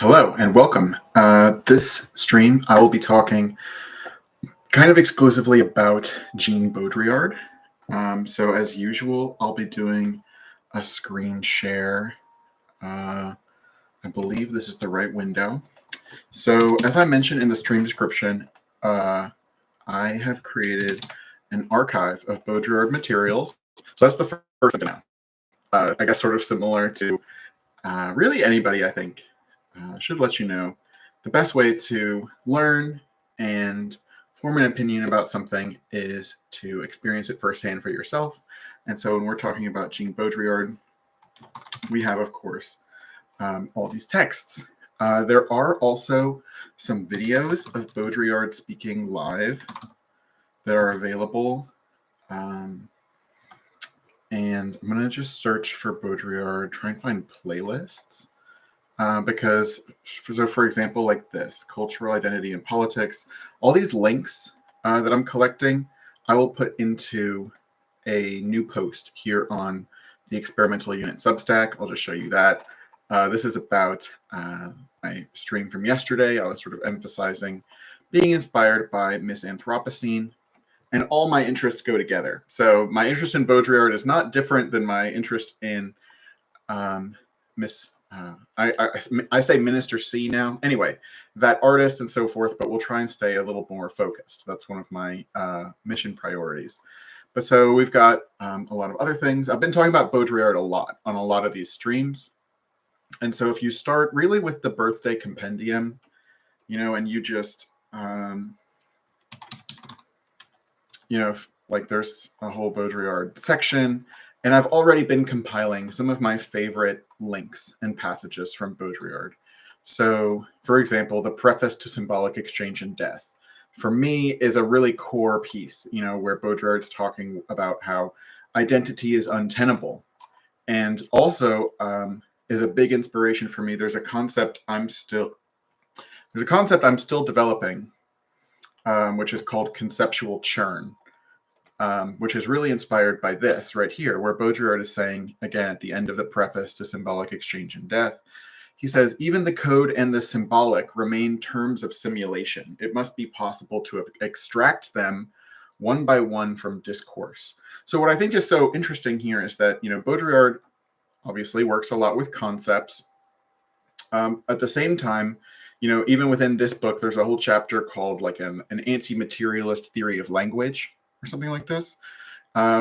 Hello and welcome. This stream, I will be talking kind of exclusively about Jean Baudrillard. So as usual, I'll be doing a screen share. I believe this is the right window. So as I mentioned in the stream description, I have created an archive of Baudrillard materials. So that's the first thing to know. I guess sort of similar to really anybody, I think. Should let you know the best way to learn and form an opinion about something is to experience it firsthand for yourself. And so when we're talking about Jean Baudrillard, we have, of course, all these texts. There are also some videos of Baudrillard speaking live that are available. And I'm going to just search for Baudrillard, try and find playlists. Because, for example, like this, cultural identity and politics, all these links that I'm collecting, I will put into a new post here on the Experimental Unit Substack. I'll just show you that. This is about my stream from yesterday. I was sort of emphasizing being inspired by Miss Anthropocene, and all my interests go together. So my interest in Baudrillard is not different than my interest in I say Minister C now. Anyway, that artist and so forth, but we'll try and stay a little more focused. That's one of my mission priorities. But so we've got a lot of other things. I've been talking about Baudrillard a lot on a lot of these streams. And so if you start really with the birthday compendium, and you just, like there's a whole Baudrillard section. And I've already been compiling some of my favorite links and passages from Baudrillard. So, for example, the preface to Symbolic Exchange and Death, for me, is a really core piece, where Baudrillard's talking about how identity is untenable. And also is a big inspiration for me. There's a concept I'm still developing, which is called conceptual churn. Which is really inspired by this right here, where Baudrillard is saying, again, at the end of the preface to Symbolic Exchange and Death, he says, even the code and the symbolic remain terms of simulation. It must be possible to extract them one by one from discourse. So what I think is so interesting here is that, Baudrillard obviously works a lot with concepts. At the same time, even within this book, there's a whole chapter called like an anti-materialist theory of language, or something like this,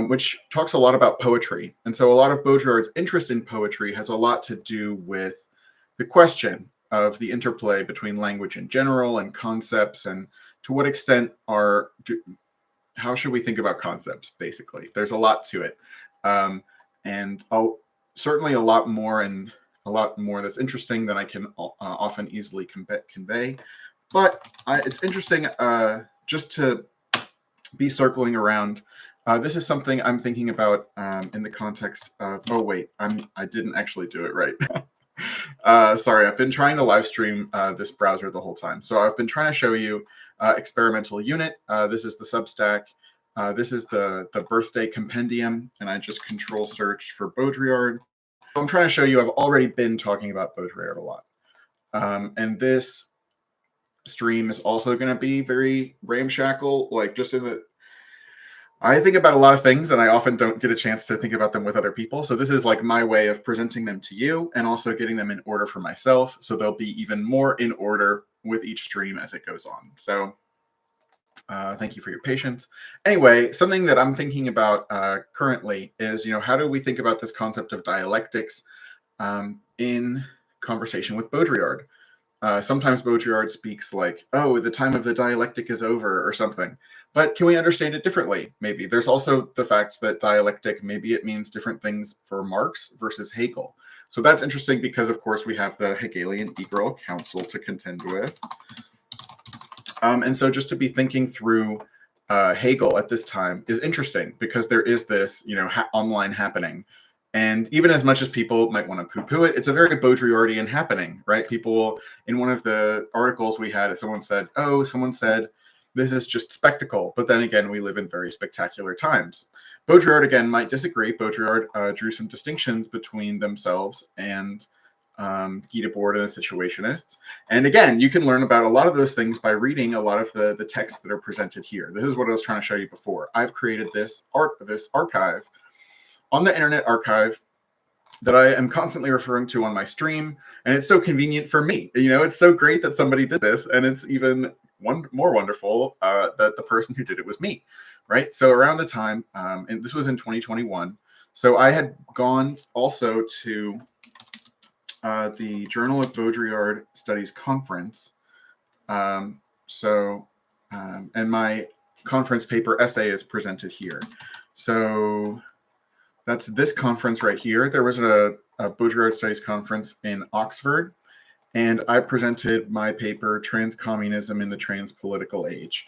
which talks a lot about poetry. And so a lot of Baudrillard's interest in poetry has a lot to do with the question of the interplay between language in general and concepts, and to what extent how should we think about concepts, basically. There's a lot to it. And certainly a lot more that's interesting than I can often easily convey. But it's interesting just to be circling around. This is something I'm thinking about in the context of, I didn't actually do it right. Sorry, I've been trying to live stream this browser the whole time. So I've been trying to show you Experimental Unit. This is the Substack. This is the birthday compendium, and I just control search for Baudrillard. I'm trying to show you I've already been talking about Baudrillard a lot. And this stream is also going to be very ramshackle, like just in the, I think about a lot of things and I often don't get a chance to think about them with other people. So this is like my way of presenting them to you and also getting them in order for myself. So they'll be even more in order with each stream as it goes on. So thank you for your patience. Anyway, something that I'm thinking about currently is, how do we think about this concept of dialectics in conversation with Baudrillard? Sometimes Baudrillard speaks like, oh, the time of the dialectic is over or something. But can we understand it differently? Maybe. There's also the fact that dialectic, maybe it means different things for Marx versus Hegel. So that's interesting because, of course, we have the Hegelian Integral Council to contend with. And so just to be thinking through Hegel at this time is interesting because there is this, online happening. And even as much as people might want to poo-poo it, it's a very Baudrillardian happening, right? People, in one of the articles we had, someone said, this is just spectacle. But then again, we live in very spectacular times. Baudrillard, again, might disagree. Baudrillard drew some distinctions between themselves and Guy Debord and the Situationists. And again, you can learn about a lot of those things by reading a lot of the texts that are presented here. This is what I was trying to show you before. I've created this archive on the Internet Archive that I am constantly referring to on my stream, and it's so convenient for me. It's so great that somebody did this, and it's even more wonderful that the person who did it was me, right? So around the time, and this was in 2021, so I had gone also to the Journal of Baudrillard Studies Conference. And my conference paper essay is presented here. So that's this conference right here. There was a Baudrillard Studies Conference in Oxford, and I presented my paper, Transcommunism in the Transpolitical Age.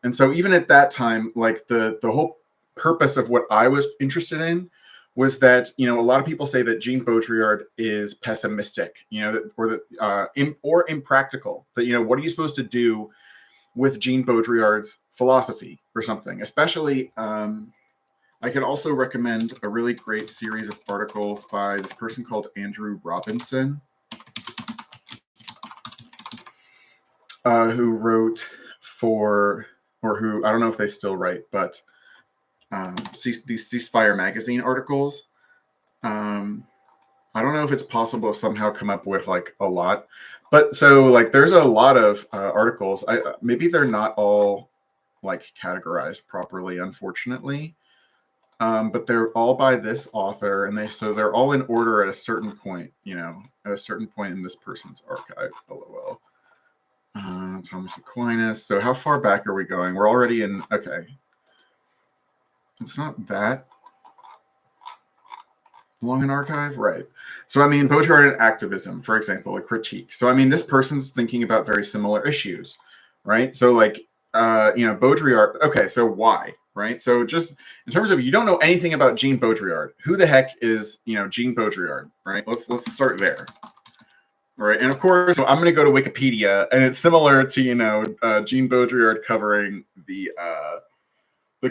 And so even at that time, like the whole purpose of what I was interested in was that, a lot of people say that Jean Baudrillard is pessimistic, or impractical. That, what are you supposed to do with Jean Baudrillard's philosophy or something? Especially, I could also recommend a really great series of articles by this person called Andrew Robinson, who wrote who, I don't know if they still write, but these Ceasefire magazine articles. I don't know if it's possible to somehow come up with like a lot, but so like there's a lot of articles. Maybe they're not all like categorized properly, unfortunately. But they're all by this author, and they're all in order at a certain point, at a certain point in this person's archive. LOL. Thomas Aquinas. So how far back are we going? We're already in. Okay. It's not that long an archive, right? So Baudrillard and activism, for example, a critique. So this person's thinking about very similar issues, right? So like, Baudrillard. Okay, so why? Right. So just in terms of, you don't know anything about Jean Baudrillard, who the heck is, Jean Baudrillard, right? Let's start there. Right. And of course, I'm going to go to Wikipedia, and it's similar to, Jean Baudrillard covering the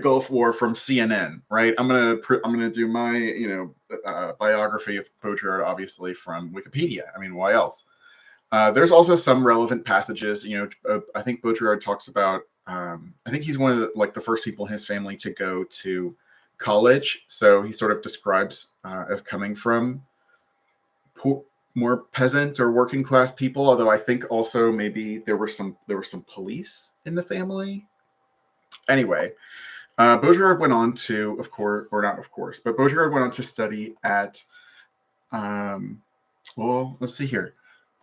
Gulf War from CNN, right? I'm going to do my, biography of Baudrillard, obviously, from Wikipedia. Why else? There's also some relevant passages. I think Baudrillard talks about, I think he's one of the first people in his family to go to college. So he sort of describes as coming from more peasant or working class people. Although I think also maybe there were some police in the family. Anyway, Baudrillard went on to, but Baudrillard went on to study at, let's see here.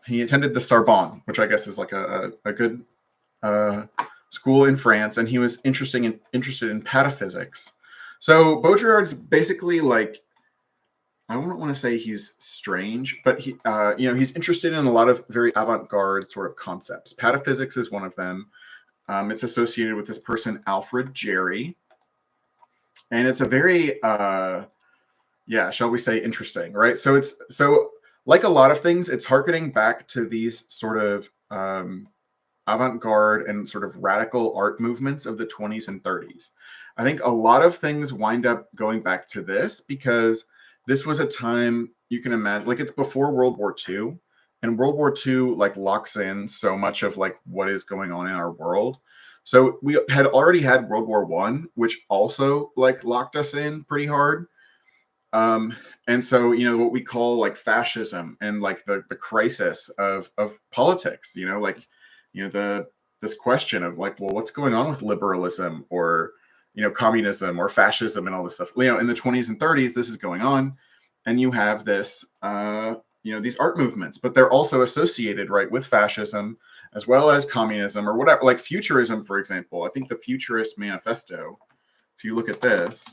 He attended the Sorbonne, which I guess is like a good school in France, and he was interested in pataphysics. So Baudrillard's basically like, I don't want to say he's strange, but he's interested in a lot of very avant-garde sort of concepts. Pataphysics is one of them. It's associated with this person, Alfred Jarry, and it's a very, shall we say, interesting, right? So like a lot of things, it's harkening back to these sort of avant-garde and sort of radical art movements of the 20s and 30s. I think a lot of things wind up going back to this because this was a time, you can imagine, like it's before World War II, and World War II like locks in so much of like what is going on in our world. So we had already had World War I, which also like locked us in pretty hard. And so, what we call like fascism and like the crisis of politics, this question of like, well, what's going on with liberalism or, communism or fascism and all this stuff, in the 20s and 30s, this is going on. And you have this, these art movements, but they're also associated, right, with fascism as well as communism or whatever, like futurism, for example. I think the Futurist Manifesto, if you look at this,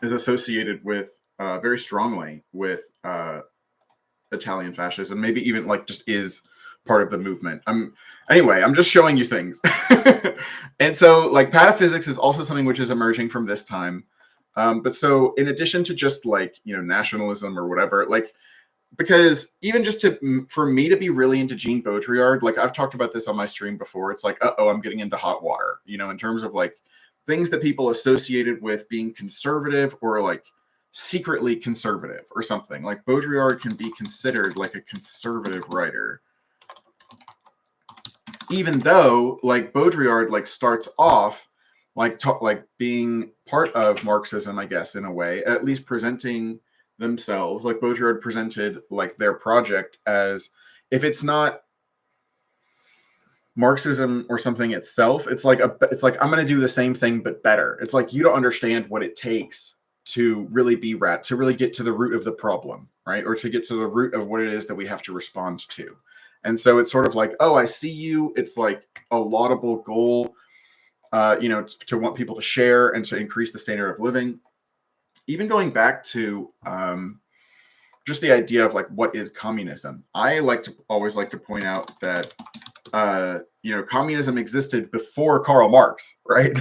is associated with very strongly with Italian fascism, maybe even like just is part of the movement. Anyway, I'm just showing you things. And so like pataphysics is also something which is emerging from this time. But so in addition to just like, nationalism or whatever, like, because even just for me to be really into Jean Baudrillard, like I've talked about this on my stream before, it's like, I'm getting into hot water, in terms of like things that people associated with being conservative or like secretly conservative or something. Like Baudrillard can be considered like a conservative writer, even though like Baudrillard like starts off like being part of Marxism, I guess, in a way, at least presenting themselves. Like Baudrillard presented like their project as, if it's not Marxism or something itself, it's like I'm going to do the same thing but better. It's like you don't understand what it takes to really be to really get to the root of the problem, right? Or to get to the root of what it is that we have to respond to. And so it's sort of like, oh, I see you. It's like a laudable goal, to want people to share and to increase the standard of living. Even going back to just the idea of like, what is communism? I always like to point out that communism existed before Karl Marx, right?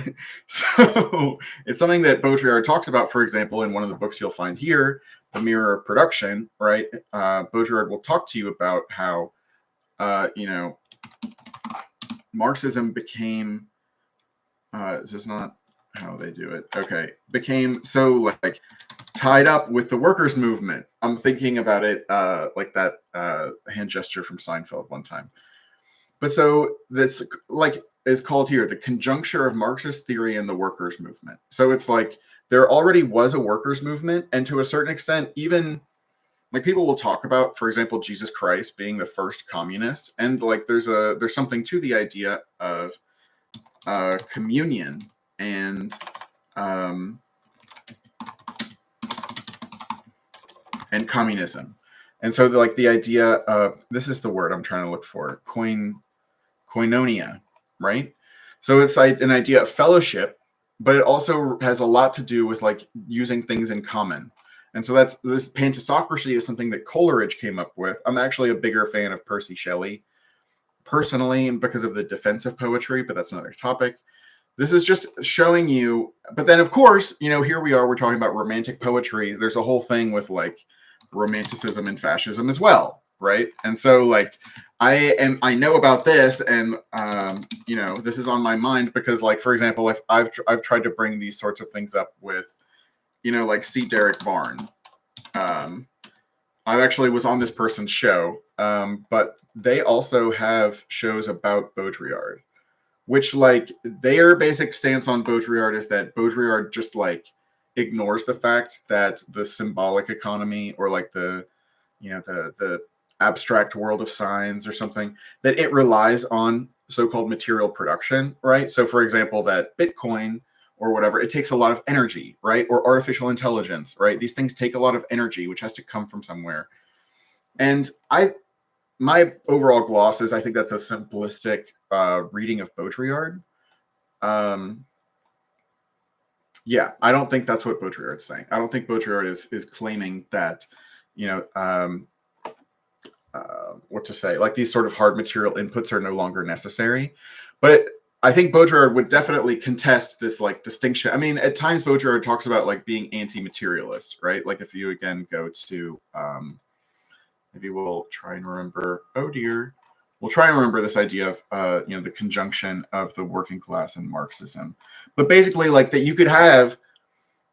So it's something that Baudrillard talks about, for example, in one of the books you'll find here, The Mirror of Production, right? Baudrillard will talk to you about how, Marxism became, is this not how they do it? Okay. Became so like tied up with the workers' movement. I'm thinking about it like that hand gesture from Seinfeld one time. But so that's like is called here the conjuncture of Marxist theory and the workers' movement. So it's like there already was a workers' movement, and to a certain extent, even like people will talk about, for example, Jesus Christ being the first communist, and like there's something to the idea of communion and communism. And so the idea of, this is the word I'm trying to look for, koinonia, right? So it's like an idea of fellowship, but it also has a lot to do with like using things in common. And so that's, this pantasocracy is something that Coleridge came up with. I'm actually a bigger fan of Percy Shelley personally, and because of the defensive poetry, but that's another topic. This is just showing you, but then of course, here we are, we're talking about romantic poetry. There's a whole thing with like romanticism and fascism as well, right? And so like I know about this, and this is on my mind because, like, for example, if I've tried to bring these sorts of things up with, like C. Derek Varn. I actually was on this person's show, but they also have shows about Baudrillard, which like their basic stance on Baudrillard is that Baudrillard just like ignores the fact that the symbolic economy, or like the abstract world of signs or something, that it relies on so-called material production, right? So for example, that Bitcoin or whatever, it takes a lot of energy, right? Or artificial intelligence, right? These things take a lot of energy, which has to come from somewhere. And my overall gloss is, I think that's a simplistic reading of Baudrillard. Yeah, I don't think that's what Baudrillard's saying. I don't think Baudrillard is claiming that, what to say, like these sort of hard material inputs are no longer necessary. But I think Baudrillard would definitely contest this like distinction. I mean, at times Baudrillard talks about like being anti-materialist, right? Like if you again go to, maybe we'll try and remember, we'll try and remember this idea of, the conjunction of the working class and Marxism. But basically like that you could have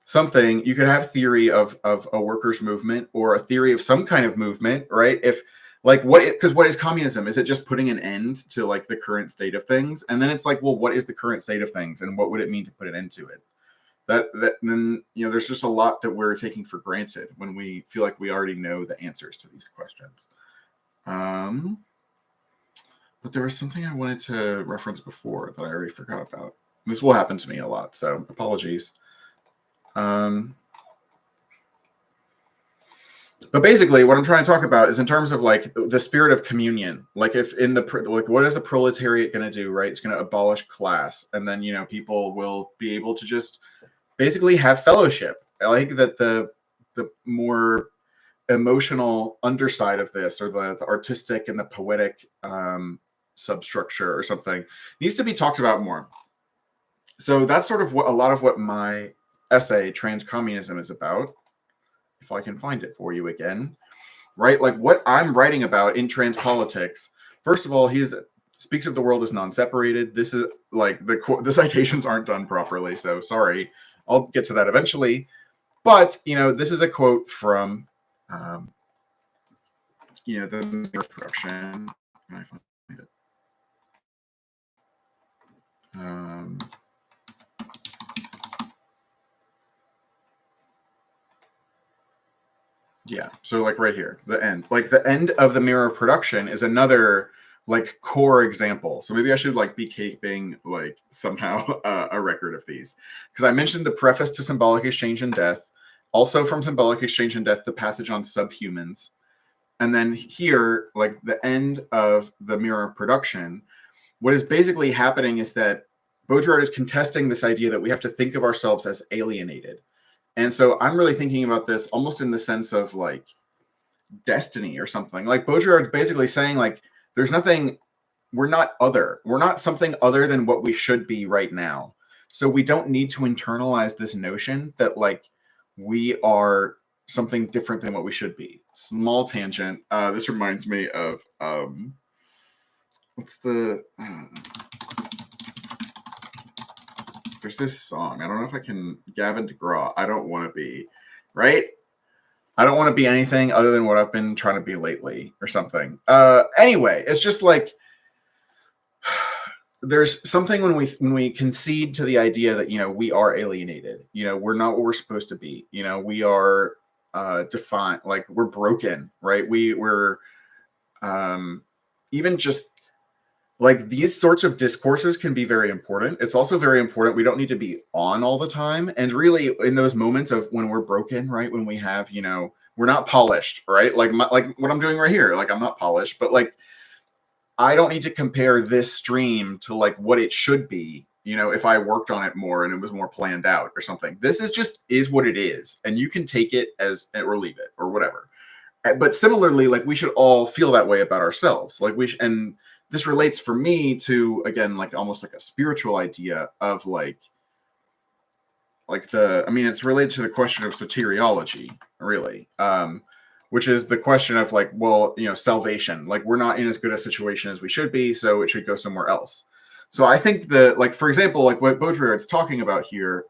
something, you could have theory of a workers' movement, or a theory of some kind of movement, right? If like because what is communism? Is it just putting an end to like the current state of things? And then it's like, well, what is the current state of things, and what would it mean to put an end to it? That then there's just a lot that we're taking for granted when we feel like we already know the answers to these questions. But there was something I wanted to reference before that I already forgot about. This will happen to me a lot, so apologies. But basically, what I'm trying to talk about is in terms of like the spirit of communion. Like if in the like, what is the proletariat going to do? Right, it's going to abolish class, and then people will be able to just basically have fellowship. I think that the more emotional underside of this, or the artistic and the poetic substructure or something, needs to be talked about more. So that's sort of what a lot of what my essay Transcommunism is about. If I can find it for you again, right? Like what I'm writing about in Transpolitics. First of all, he speaks of the world as non-separated. This is like the citations aren't done properly, so sorry. I'll get to that eventually. But, you know, this is a quote from, you know, the mirror production. Can I find it? Yeah, so like right here, the end. Like the end of the mirror of production is another like core example. So maybe I should like be keeping like somehow a record of these, because I mentioned the preface to Symbolic Exchange and Death, also from Symbolic Exchange and Death, the passage on subhumans, and then here like the end of the mirror of production. What is basically happening is that Baudrillard is contesting this idea that we have to think of ourselves as alienated. And so I'm really thinking about this almost in the sense of like destiny or something. Like Baudrillard's basically saying like there's nothing, we're not other. We're not something other than what we should be right now. So we don't need to internalize this notion that like we are something different than what we should be. Small tangent. This reminds me of what's the there's this song. I don't know if I can. Gavin DeGraw. I don't want to be, right? I don't want to be anything other than what I've been trying to be lately or something. Anyway, it's just like there's something when we concede to the idea that, you know, we are alienated. You know, we're not what we're supposed to be. You know, we are defined, like we're broken, right? We're even just like these sorts of discourses can be very important. It's also very important. We don't need to be on all the time. And really in those moments of when we're broken, right? When we have, you know, we're not polished, right? Like what I'm doing right here, like I'm not polished, but like, I don't need to compare this stream to like what it should be, you know, if I worked on it more and it was more planned out or something. This is what it is. And you can take it as, or leave it or whatever. But similarly, like we should all feel that way about ourselves. Like and this relates for me to, again, like almost like a spiritual idea of like it's related to the question of soteriology, really, which is the question of like, well, you know, salvation, like we're not in as good a situation as we should be, so it should go somewhere else. So I think that, like, for example, like what Baudrillard's talking about here,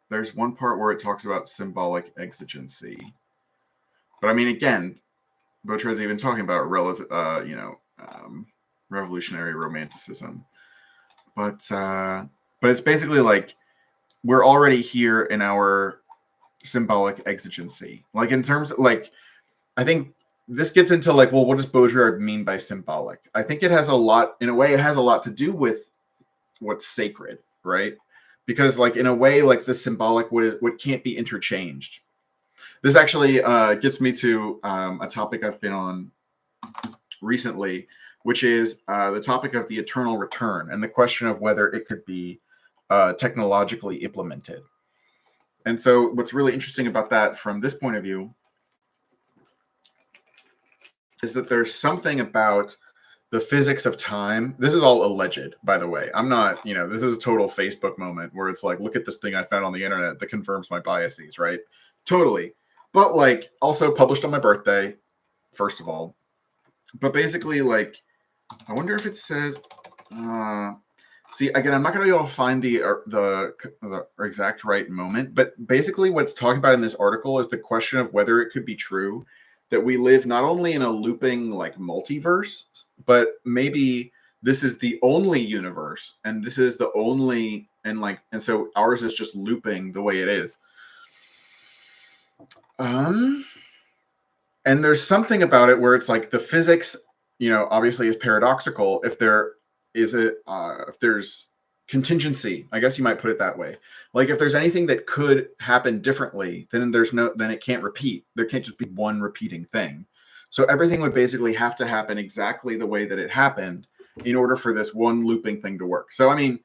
there's one part where it talks about symbolic exigency. But I mean, again, Baudrillard's even talking about revolutionary romanticism. But it's basically like we're already here in our symbolic exigency. Like in terms of like, I think this gets into like, well, what does Baudrillard mean by symbolic? I think it has a lot, in a way, it has a lot to do with what's sacred, right? Because like in a way, like the symbolic, what can't be interchanged. This actually gets me to a topic I've been on recently, which is the topic of the eternal return and the question of whether it could be technologically implemented. And so what's really interesting about that from this point of view is that there's something about the physics of time. This is all alleged, by the way. I'm not, you know, this is a total Facebook moment where it's like, look at this thing I found on the internet that confirms my biases, right? Totally. But like also published on my birthday, first of all. But basically, like, I wonder if it says, see, again, I'm not going to be able to find the exact right moment, but basically what's talking about in this article is the question of whether it could be true that we live not only in a looping like multiverse, but maybe this is the only universe and this is the only, and so ours is just looping the way it is. And there's something about it where it's like the physics, you know, obviously is paradoxical. If there's contingency, I guess you might put it that way. Like if there's anything that could happen differently, then it can't repeat. There can't just be one repeating thing. So everything would basically have to happen exactly the way that it happened in order for this one looping thing to work. So, I mean,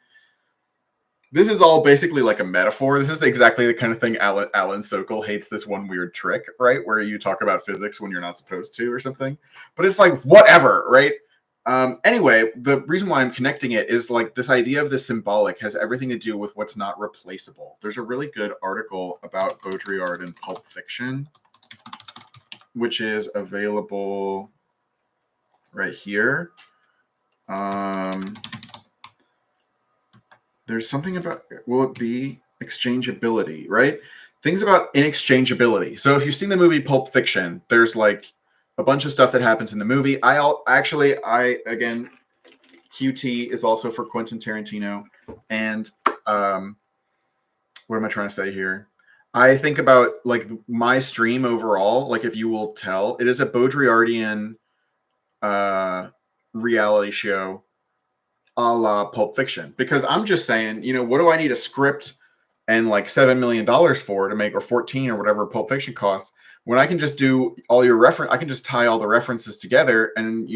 this is all basically like a metaphor. This is exactly the kind of thing Alan Sokol hates, this one weird trick, right? Where you talk about physics when you're not supposed to or something. But it's like, whatever, right? Anyway, the reason why I'm connecting it is like this idea of the symbolic has everything to do with what's not replaceable. There's a really good article about Baudrillard in Pulp Fiction, which is available right here. There's something about, will it be? exchangeability, right? Things about inexchangeability. So if you've seen the movie Pulp Fiction, there's like a bunch of stuff that happens in the movie. Again, QT is also for Quentin Tarantino. And what am I trying to say here? I think about like my stream overall, like if you will tell, it is a Baudrillardian reality show a la Pulp Fiction. Because I'm just saying, what do I need a script and like $7 million for to make, or 14 or whatever Pulp Fiction costs, when I can just do all your reference, I can just tie all the references together, and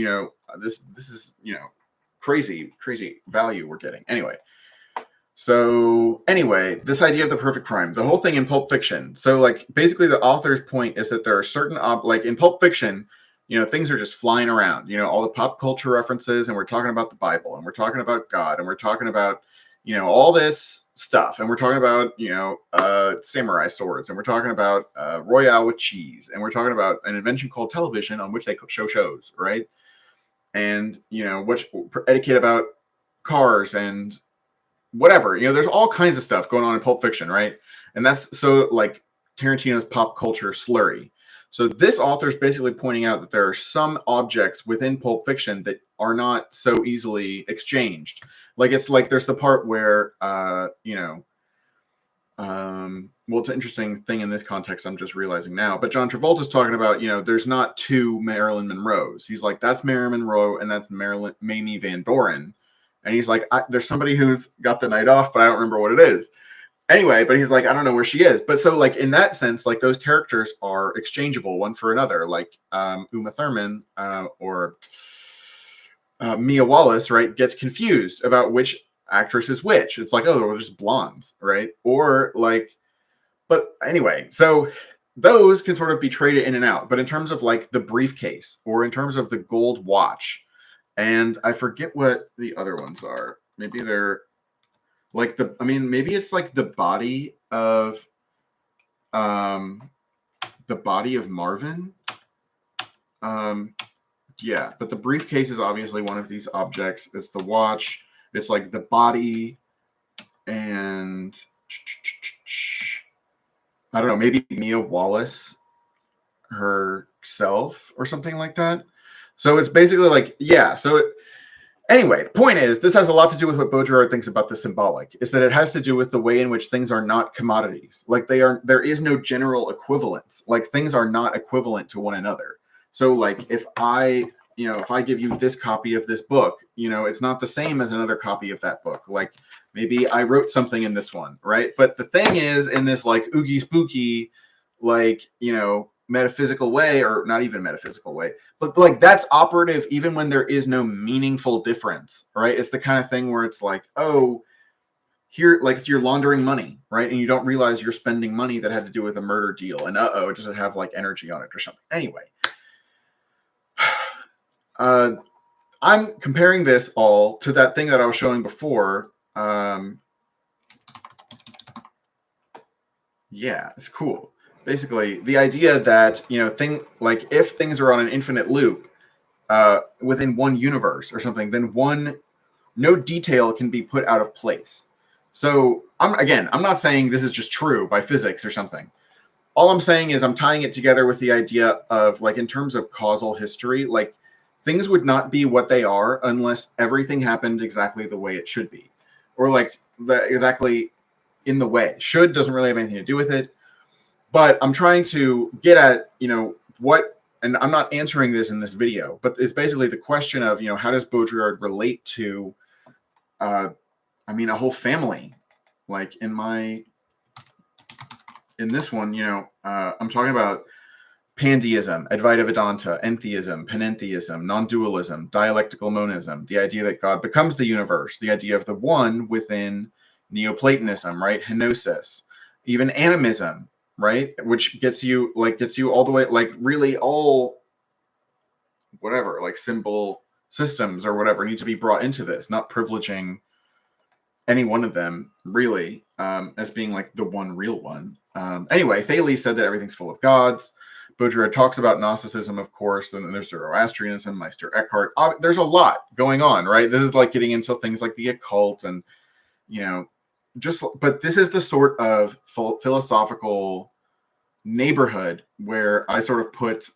this is crazy value we're getting. Anyway, this idea of the perfect crime, the whole thing in Pulp Fiction. So like basically the author's point is that there are certain like in Pulp Fiction, things are just flying around, all the pop culture references, and we're talking about the Bible, and we're talking about God, and we're talking about all this stuff, and we're talking about samurai swords, and we're talking about Royale with cheese, and we're talking about an invention called television on which they show shows, right? And which etiquette about cars and whatever, there's all kinds of stuff going on in Pulp Fiction, right? And that's so like Tarantino's pop culture slurry. So this author is basically pointing out that there are some objects within Pulp Fiction that are not so easily exchanged. Like it's like there's the part where well, it's an interesting thing in this context, I'm just realizing now, but John Travolta's talking about, there's not two Marilyn Monroes. He's like, that's Marilyn Monroe and that's Mamie Van Doren. And he's like, there's somebody who's got the night off, but I don't remember what it is. Anyway, but he's like, I don't know where she is. But so like in that sense, like those characters are exchangeable one for another, like Uma Thurman or Mia Wallace, right, gets confused about which actress is which. It's like, oh, they're just blondes, right? Or like, but anyway, so those can sort of be traded in and out. But in terms of like the briefcase, or in terms of the gold watch, and I forget what the other ones are. Maybe they're like maybe it's like the body of Marvin. Yeah, but the briefcase is obviously one of these objects. It's the watch. It's like the body, and I don't know, maybe Mia Wallace herself or something like that. So it's basically like, yeah. Anyway, the point is, this has a lot to do with what Baudrillard thinks about the symbolic, is that it has to do with the way in which things are not commodities. Like there is no general equivalence. Like things are not equivalent to one another. So like if I give you this copy of this book, it's not the same as another copy of that book. Like maybe I wrote something in this one, right? But the thing is, in this like oogie spooky, like, metaphysical way, or not even metaphysical way, but like that's operative even when there is no meaningful difference, right? It's the kind of thing where it's like, oh, here, like it's you're laundering money, right? And you don't realize you're spending money that had to do with a murder deal, and does it have like energy on it or something? Anyway, I'm comparing this all to that thing that I was showing before. Yeah, it's cool. Basically, the idea that, if things are on an infinite loop within one universe or something, then no detail can be put out of place. So I'm not saying this is just true by physics or something. All I'm saying is I'm tying it together with the idea of, like, in terms of causal history, like, things would not be what they are unless everything happened exactly the way it should be. Or, like, exactly in the way. Should doesn't really have anything to do with it. But I'm trying to get at, what, and I'm not answering this in this video, but it's basically the question of, how does Baudrillard relate to, a whole family? Like in this one, I'm talking about pandeism, Advaita Vedanta, entheism, panentheism, non-dualism, dialectical monism, the idea that God becomes the universe, the idea of the one within Neoplatonism, right? Henosis, even animism, right? Which gets you all the way, like really all whatever, like symbol systems or whatever need to be brought into this, not privileging any one of them really as being like the one real one. Anyway, Thales said that everything's full of gods. Baudrillard talks about Gnosticism, of course. Then there's Zoroastrianism, Meister Eckhart. There's a lot going on, right? This is like getting into things like the occult and, but this is the sort of philosophical neighborhood where I sort of put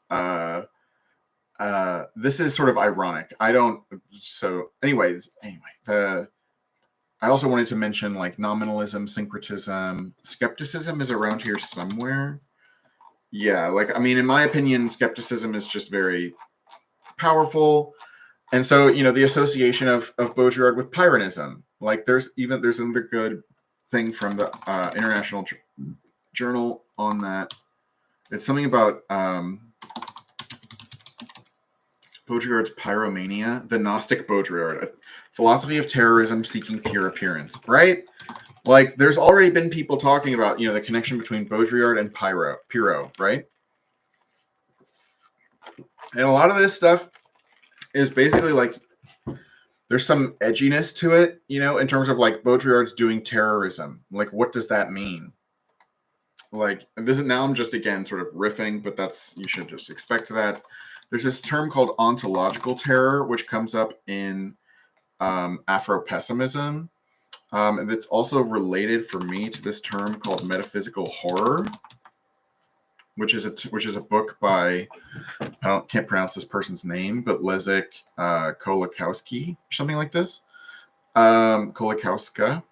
this is sort of ironic. Anyway, I also wanted to mention like nominalism, syncretism, skepticism is around here somewhere. Yeah, like I mean, in my opinion, skepticism is just very powerful. And so, the association of Baudrillard with Pyrrhonism, like there's another good thing from the International Journal on that. It's something about Baudrillard's pyromania, the Gnostic Baudrillard, a philosophy of terrorism seeking pure appearance, right? Like there's already been people talking about, the connection between Baudrillard and Pyrrho, right? And a lot of this stuff is basically like there's some edginess to it, in terms of like Baudrillard's doing terrorism. Like, what does that mean? Like, now I'm just again sort of riffing, but you should just expect that. There's this term called ontological terror, which comes up in Afro-pessimism. And it's also related for me to this term called metaphysical horror, which is a book by can't pronounce this person's name, but Leszek Kolakowski or something like this. Kolakowska.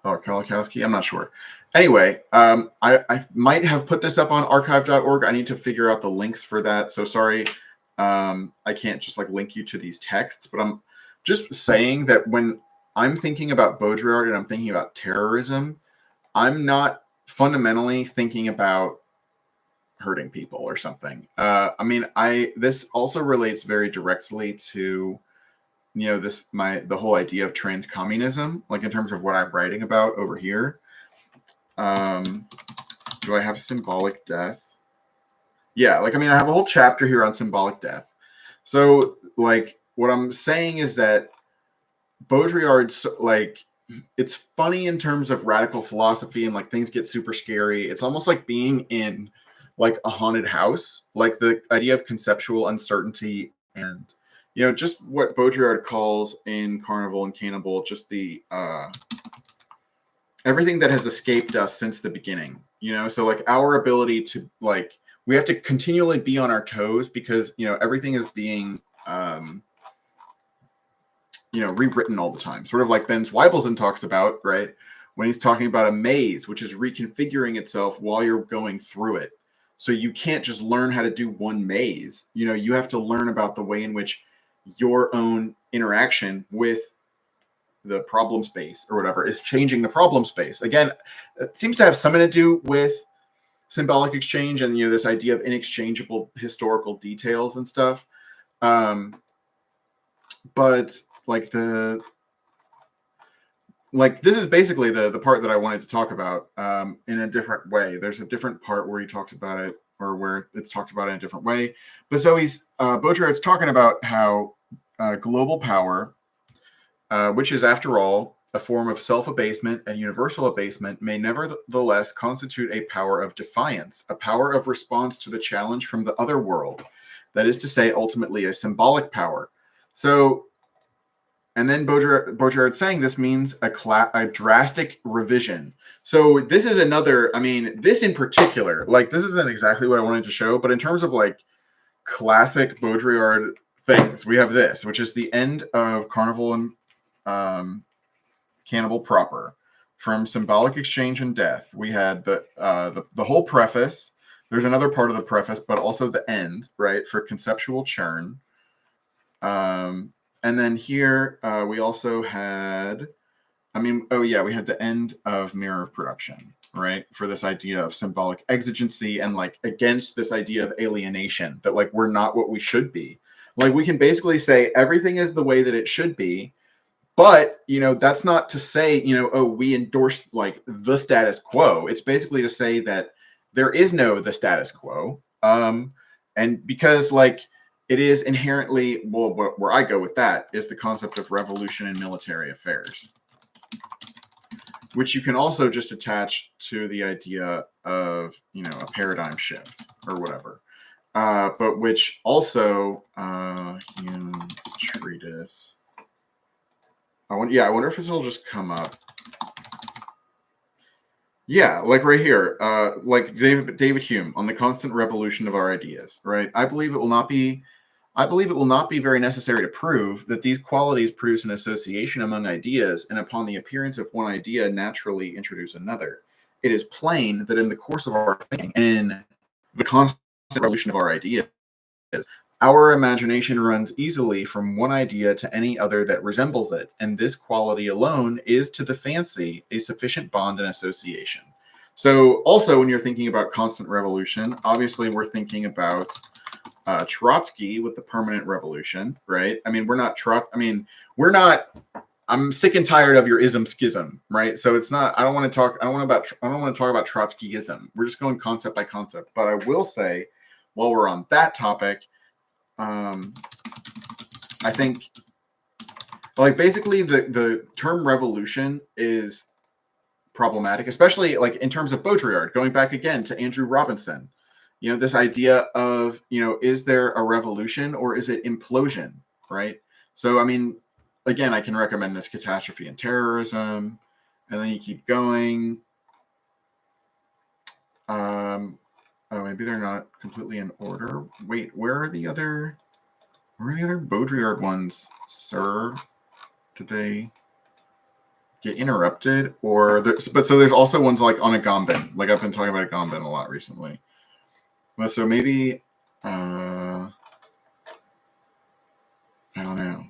Oh, Kolakowski. I'm not sure. Anyway, I might have put this up on archive.org. I need to figure out the links for that. So sorry, I can't just like link you to these texts, but I'm just saying that when I'm thinking about Baudrillard and I'm thinking about terrorism, I'm not fundamentally thinking about hurting people or something. This also relates very directly to, the whole idea of transcommunism, like in terms of what I'm writing about over here. Do I have symbolic death? Yeah, I have a whole chapter here on symbolic death. So, like, what I'm saying is that Baudrillard's, it's funny in terms of radical philosophy and, like, things get super scary. It's almost like being in, like, a haunted house. Like, the idea of conceptual uncertainty and, just what Baudrillard calls in Carnival and Cannibal, just the, everything that has escaped us since the beginning, so like our ability to we have to continually be on our toes because, everything is being, rewritten all the time. Sort of like Ben Zweibelsen talks about, right? When he's talking about a maze, which is reconfiguring itself while you're going through it. So you can't just learn how to do one maze. You have to learn about the way in which your own interaction with the problem space or whatever is changing the problem space. Again, it seems to have something to do with symbolic exchange and this idea of inexchangeable historical details and stuff. But this is basically the part that I wanted to talk about in a different way. There's a different part where he talks about it, or where it's talked about in a different way. But so Baudrillard's talking about how global power, which is, after all, a form of self-abasement and universal abasement, may nevertheless constitute a power of defiance, a power of response to the challenge from the other world. That is to say, ultimately, a symbolic power. So, and then Baudrillard saying this means a drastic revision. So this is another, this in particular, this isn't exactly what I wanted to show, but in terms of classic Baudrillard things, we have this, which is the end of Carnival and Cannibal proper. From symbolic exchange and death, we had the whole preface. There's another part of the preface, but also the end, right, for conceptual churn. And then here we also had, we had the end of Mirror of Production, right, for this idea of symbolic exigency and against this idea of alienation, that we're not what we should be. We can basically say everything is the way that it should be, but, that's not to say, we endorse the status quo. It's basically to say that there is no the status quo. And because it is inherently, where I go with that is the concept of revolution in military affairs, which you can also just attach to the idea of, a paradigm shift or whatever. But which also, Hume treatise. I wonder if this will just come up. Yeah, like right here, like David Hume on the constant revolution of our ideas, right? I believe it will not be very necessary to prove that these qualities produce an association among ideas, and upon the appearance of one idea naturally introduce another. It is plain that in the course of our thinking, in the constant revolution of our ideas, our imagination runs easily from one idea to any other that resembles it, and this quality alone is to the fancy a sufficient bond and association. So also when you're thinking about constant revolution, obviously we're thinking about Trotsky with the permanent revolution, right? I mean, we're not. I'm sick and tired of your ism schism, right? So it's not. I don't want to talk. I don't want to talk about Trotskyism. We're just going concept by concept. But I will say, while we're on that topic, I think, like, basically the term revolution is problematic, especially like in terms of Baudrillard. Going back again to Andrew Robinson, this idea of, is there a revolution or is it implosion, right? So, I mean, again, I can recommend this Catastrophe and Terrorism, and then you keep going. Oh, maybe they're not completely in order. Wait, where are the other Baudrillard ones, sir? Did they get interrupted? But so there's also ones like on Agamben. Like I've been talking about Agamben a lot recently. Well, so maybe I don't know.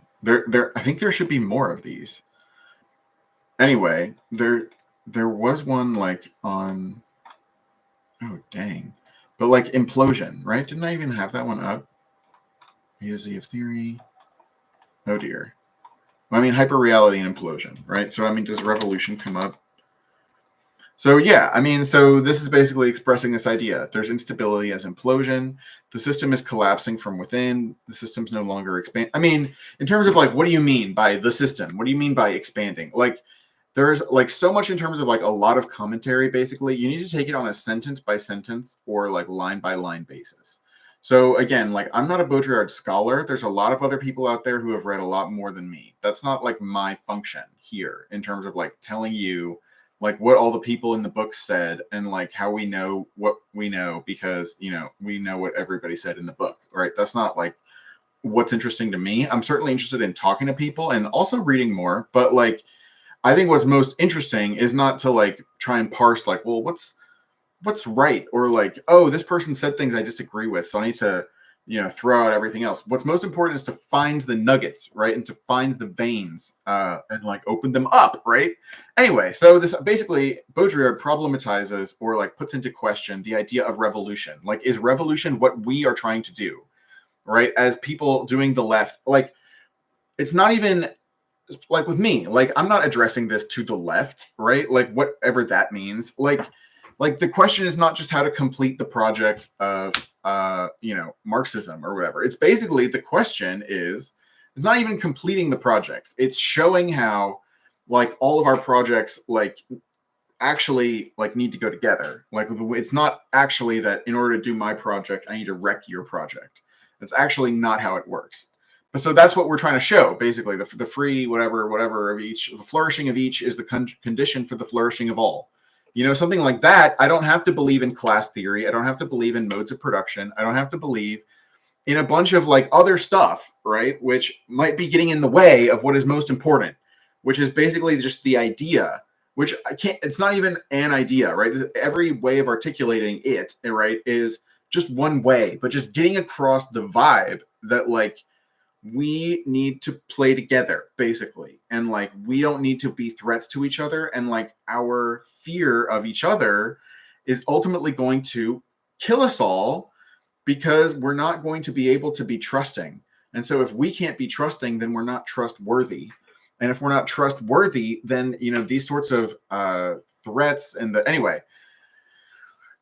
I think there should be more of these. Anyway, there was one like on. Oh dang! But like implosion, right? Didn't I even have that one up? A to Z of theory. Oh dear. Well, I mean, hyperreality and implosion, right? So I mean, does revolution come up? So yeah, I mean, so this is basically expressing this idea. There's instability as implosion. The system is collapsing from within. The system's no longer expand. I mean, in terms of like, what do you mean by the system? What do you mean by expanding? Like, there's like so much in terms of like a lot of commentary. Basically, you need to take it on a sentence by sentence or like line by line basis. So again, like I'm not a Baudrillard scholar. There's a lot of other people out there who have read a lot more than me. That's not like my function here in terms of like telling you like what all the people in the book said and like how we know what we know because we know what everybody said in the book, right? That's not like what's interesting to me. I'm certainly interested in talking to people and also reading more, but like I think what's most interesting is not to like try and parse like, well, what's right, or like, oh, this person said things I disagree with, so I need to throw out everything else. What's most important is to find the nuggets, right? And to find the veins and like open them up, right? Anyway, so this basically Baudrillard problematizes or like puts into question the idea of revolution. Like, is revolution what we are trying to do, right? As people doing the left, like it's not even like with me, like I'm not addressing this to the left, right? Like whatever that means. Like the question is not just how to complete the project of Marxism or whatever. It's basically the question is it's not even completing the projects. It's showing how like all of our projects like actually like need to go together. Like it's not actually that in order to do my project I need to wreck your project. That's actually not how it works. But so that's what we're trying to show. Basically, the free whatever of each, the flourishing of each is the condition for the flourishing of all. Something like that. I don't have to believe in class theory. I don't have to believe in modes of production. I don't have to believe in a bunch of like other stuff, right? Which might be getting in the way of what is most important, which is basically just the idea, which it's not even an idea, right? Every way of articulating it, right, is just one way, but just getting across the vibe that like we need to play together basically, and like we don't need to be threats to each other, and like our fear of each other is ultimately going to kill us all because we're not going to be able to be trusting. And so if we can't be trusting, then we're not trustworthy, and if we're not trustworthy, then these sorts of threats and anyway.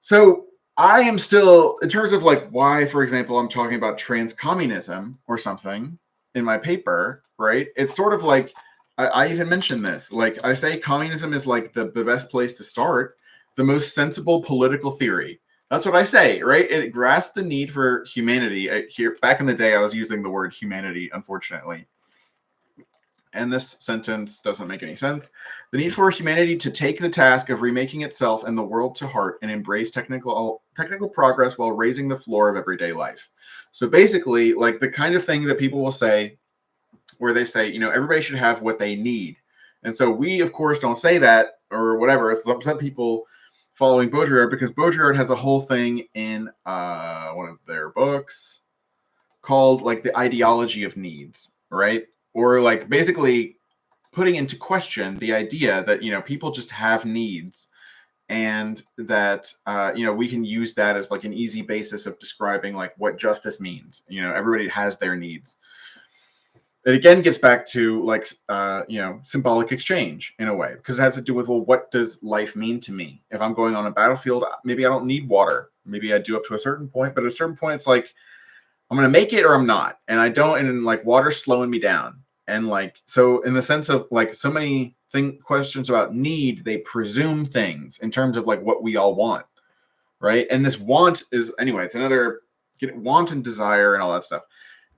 So I am still, in terms of like why, for example, I'm talking about trans communism or something in my paper, right? It's sort of like, I even mentioned this. Like I say, communism is like the best place to start, the most sensible political theory. That's what I say, right? It grasps the need for humanity. Here, back in the day, I was using the word humanity, unfortunately. and this sentence doesn't make any sense. The need for humanity to take the task of remaking itself and the world to heart and embrace technical progress while raising the floor of everyday life. So basically, like the kind of thing that people will say, where they say, everybody should have what they need. And so we, of course, don't say that or whatever. Some people following Baudrillard, because Baudrillard has a whole thing in one of their books called like the ideology of needs, right? Or like basically putting into question the idea that, people just have needs, and that, we can use that as like an easy basis of describing like what justice means. Everybody has their needs. It again gets back to like, symbolic exchange in a way, because it has to do with, well, what does life mean to me? If I'm going on a battlefield, maybe I don't need water. Maybe I do up to a certain point, but at a certain point, it's like, I'm going to make it or I'm not. And I don't, and like water's slowing me down. And like, so in the sense of like so many questions about need, they presume things in terms of like what we all want. Right. And this want is, anyway, it's another want and desire and all that stuff.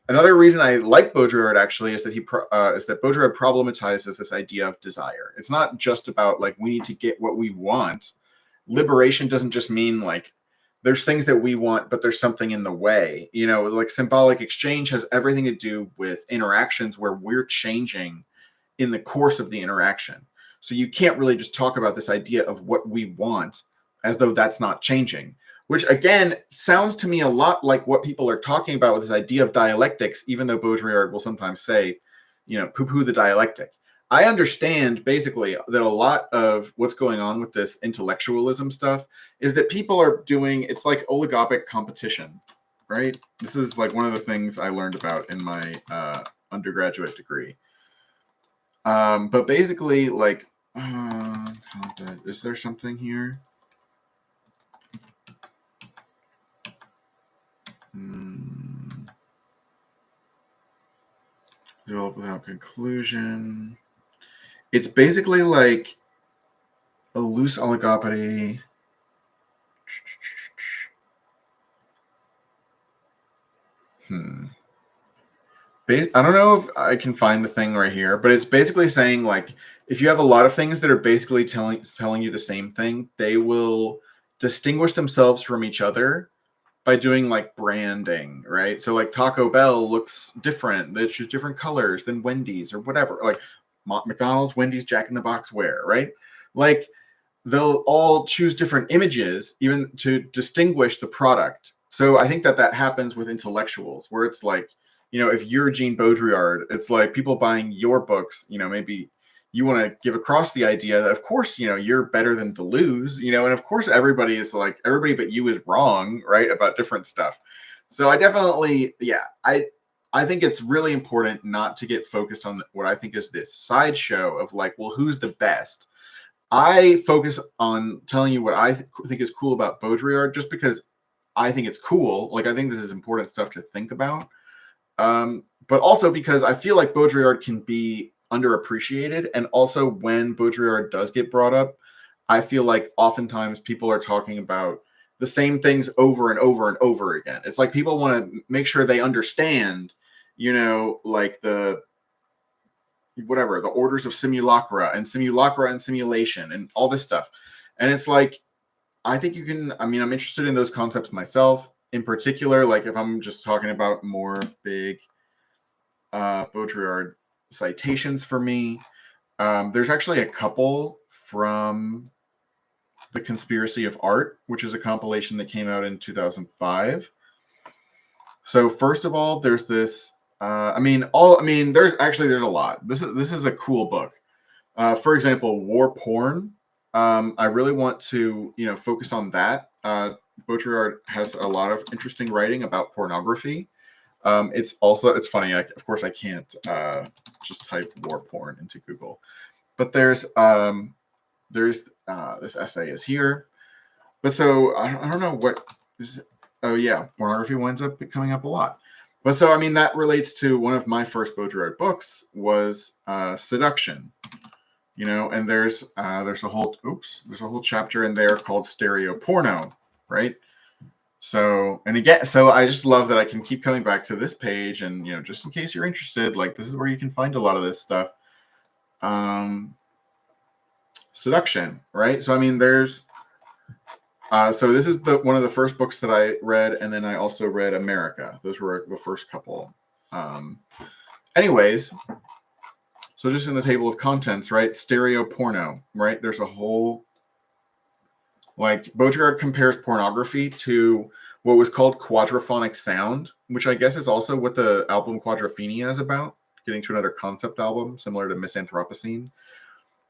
Another reason I like Baudrillard actually is that Baudrillard problematizes this idea of desire. It's not just about like we need to get what we want. Liberation doesn't just mean like there's things that we want, but there's something in the way. Like symbolic exchange has everything to do with interactions where we're changing in the course of the interaction. So you can't really just talk about this idea of what we want as though that's not changing. Which, again, sounds to me a lot like what people are talking about with this idea of dialectics, even though Baudrillard will sometimes say, poo-poo the dialectic. I understand, basically, that a lot of what's going on with this intellectualism stuff is that people are doing, it's like oligopic competition, right? This is like one of the things I learned about in my undergraduate degree. But basically, like, is there something here? Develop without conclusion. It's basically like a loose oligopoly. I don't know if I can find the thing right here, but it's basically saying like if you have a lot of things that are basically telling you the same thing, they will distinguish themselves from each other by doing like branding, right? So like Taco Bell looks different. They choose different colors than Wendy's or whatever. Like McDonald's, Wendy's, Jack in the Box, where, right? Like they'll all choose different images even to distinguish the product. So I think that happens with intellectuals, where it's like, if you're Jean Baudrillard, it's like people buying your books, maybe you want to give across the idea that, of course, you're better than Deleuze, and of course, everybody is like, everybody but you is wrong, right, about different stuff. So I definitely, I think it's really important not to get focused on what I think is this sideshow of like, well, who's the best? I focus on telling you what I think is cool about Baudrillard, just because I think it's cool. Like, I think this is important stuff to think about. But also because I feel like Baudrillard can be underappreciated. And also when Baudrillard does get brought up, I feel like oftentimes people are talking about the same things over and over and over again. It's like people want to make sure they understand, like the orders of simulacra and simulation and all this stuff. And it's like, I think you can, I'm interested in those concepts myself. In particular, like if I'm just talking about more big Baudrillard citations for me, there's actually a couple from The Conspiracy of Art, which is a compilation that came out in 2005. So first of all, there's this, there's a lot. This is a cool book. For example, War Porn. I really want to, focus on that. Baudrillard has a lot of interesting writing about pornography. It's funny. Of course, I can't just type war porn into Google, but there's this essay is here. But so I don't know what is. Oh yeah, pornography winds up coming up a lot. But so that relates to one of my first Baudrillard books was Seduction. And there's a whole chapter in there called Stereo Porno. Right. So, and again, so I just love that I can keep coming back to this page and, just in case you're interested, like this is where you can find a lot of this stuff. seduction, right? So I mean, there's so this is one of the first books that I read, and then I also read America. Those were the first couple. Anyways, so just in the table of contents, right? Stereo porno, right? There's a whole, like, Baudrillard compares pornography to what was called quadraphonic sound, which I guess is also what the album Quadrophenia is about, getting to another concept album similar to Misanthropocene.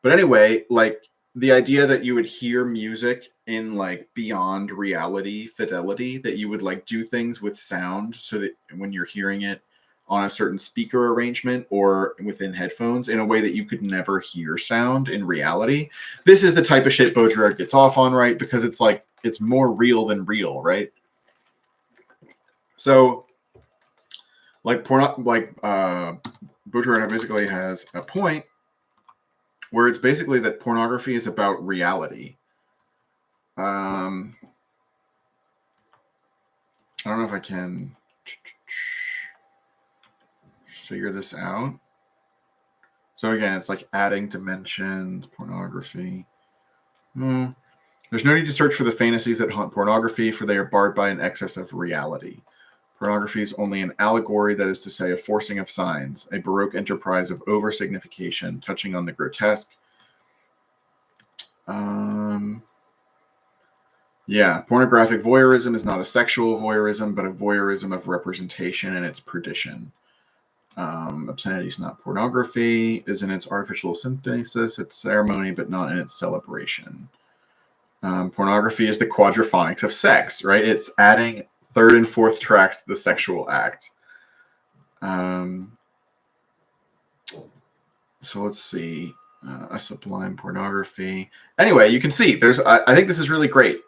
But anyway, like, the idea that you would hear music in, like, beyond reality fidelity, that you would, like, do things with sound so that when you're hearing it on a certain speaker arrangement or within headphones in a way that you could never hear sound in reality. This is the type of shit Baudrillard gets off on, right? Because it's like, it's more real than real, right? So, like, Baudrillard basically has a point where it's basically that pornography is about reality. I don't know if I can figure this out. So again, it's like adding dimensions, pornography. There's no need to search for the fantasies that haunt pornography, for they are barred by an excess of reality. Pornography is only an allegory, that is to say, a forcing of signs, a Baroque enterprise of over-signification, touching on the grotesque. Yeah, pornographic voyeurism is not a sexual voyeurism, but a voyeurism of representation and its perdition. Obscenity is not pornography, is in its artificial synthesis, its ceremony, but not in its celebration. Pornography is the quadraphonics of sex, right? It's adding third and fourth tracks to the sexual act. So let's see. A sublime pornography. Anyway, you can see there's. I think this is really great.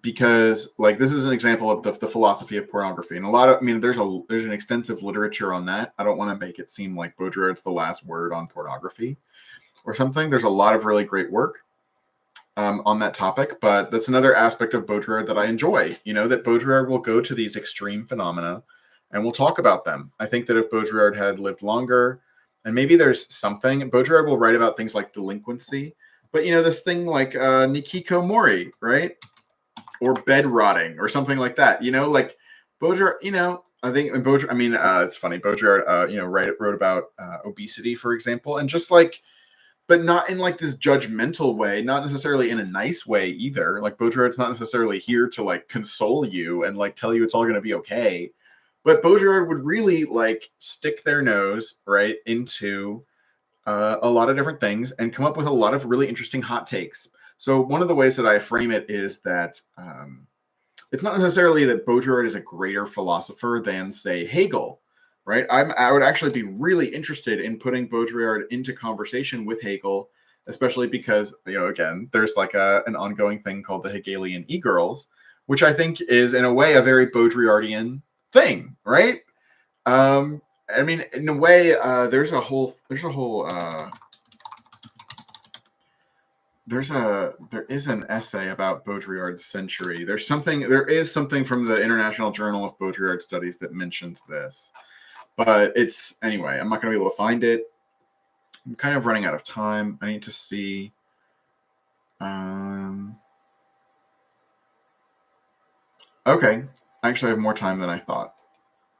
Because, like, this is an example of the philosophy of pornography, and a lot of, I mean, there's an extensive literature on that. I don't want to make it seem like Baudrillard's the last word on pornography or something. There's a lot of really great work on that topic, but that's another aspect of Baudrillard that I enjoy. You know, that Baudrillard will go to these extreme phenomena and we'll talk about them. I think that if Baudrillard had lived longer, and maybe there's something, Baudrillard will write about things like delinquency. But, you know, this thing like Nikiko Mori, right? Or bed rotting or something like that. You know, like Baudrillard, you know, I think Baudrillard, I mean, it's funny. Baudrillard, you know, wrote about obesity, for example, and just like, but not in like this judgmental way, not necessarily in a nice way either. Like Baudrillard's not necessarily here to like console you and like tell you it's all going to be okay. But Baudrillard would really like stick their nose right into a lot of different things and come up with a lot of really interesting hot takes. So one of the ways that I frame it is that it's not necessarily that Baudrillard is a greater philosopher than, say, Hegel, right? I would actually be really interested in putting Baudrillard into conversation with Hegel, especially because, you know, again, there's like an ongoing thing called the Hegelian e-girls, which I think is in a way a very Baudrillardian thing, right? I mean, in a way, there is an essay about Baudrillard's century. There is something from the International Journal of Baudrillard Studies that mentions this, but anyway, I'm not going to be able to find it. I'm kind of running out of time. I need to see. Okay, I actually have more time than I thought.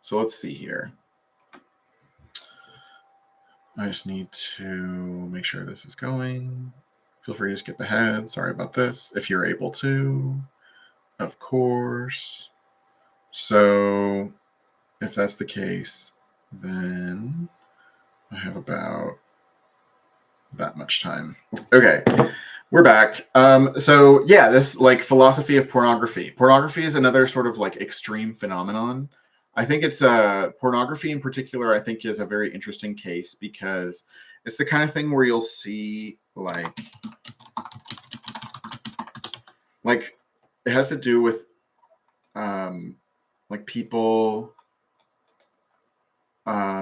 So let's see here. I just need to make sure this is going. Feel free to skip ahead. Sorry about this. If you're able to, of course. So if that's the case, then I have about that much time. Okay, we're back. So yeah, this like philosophy of pornography. Pornography is another sort of like extreme phenomenon. I think it's pornography in particular, I think is a very interesting case because it's the kind of thing where you'll see like it has to do with like people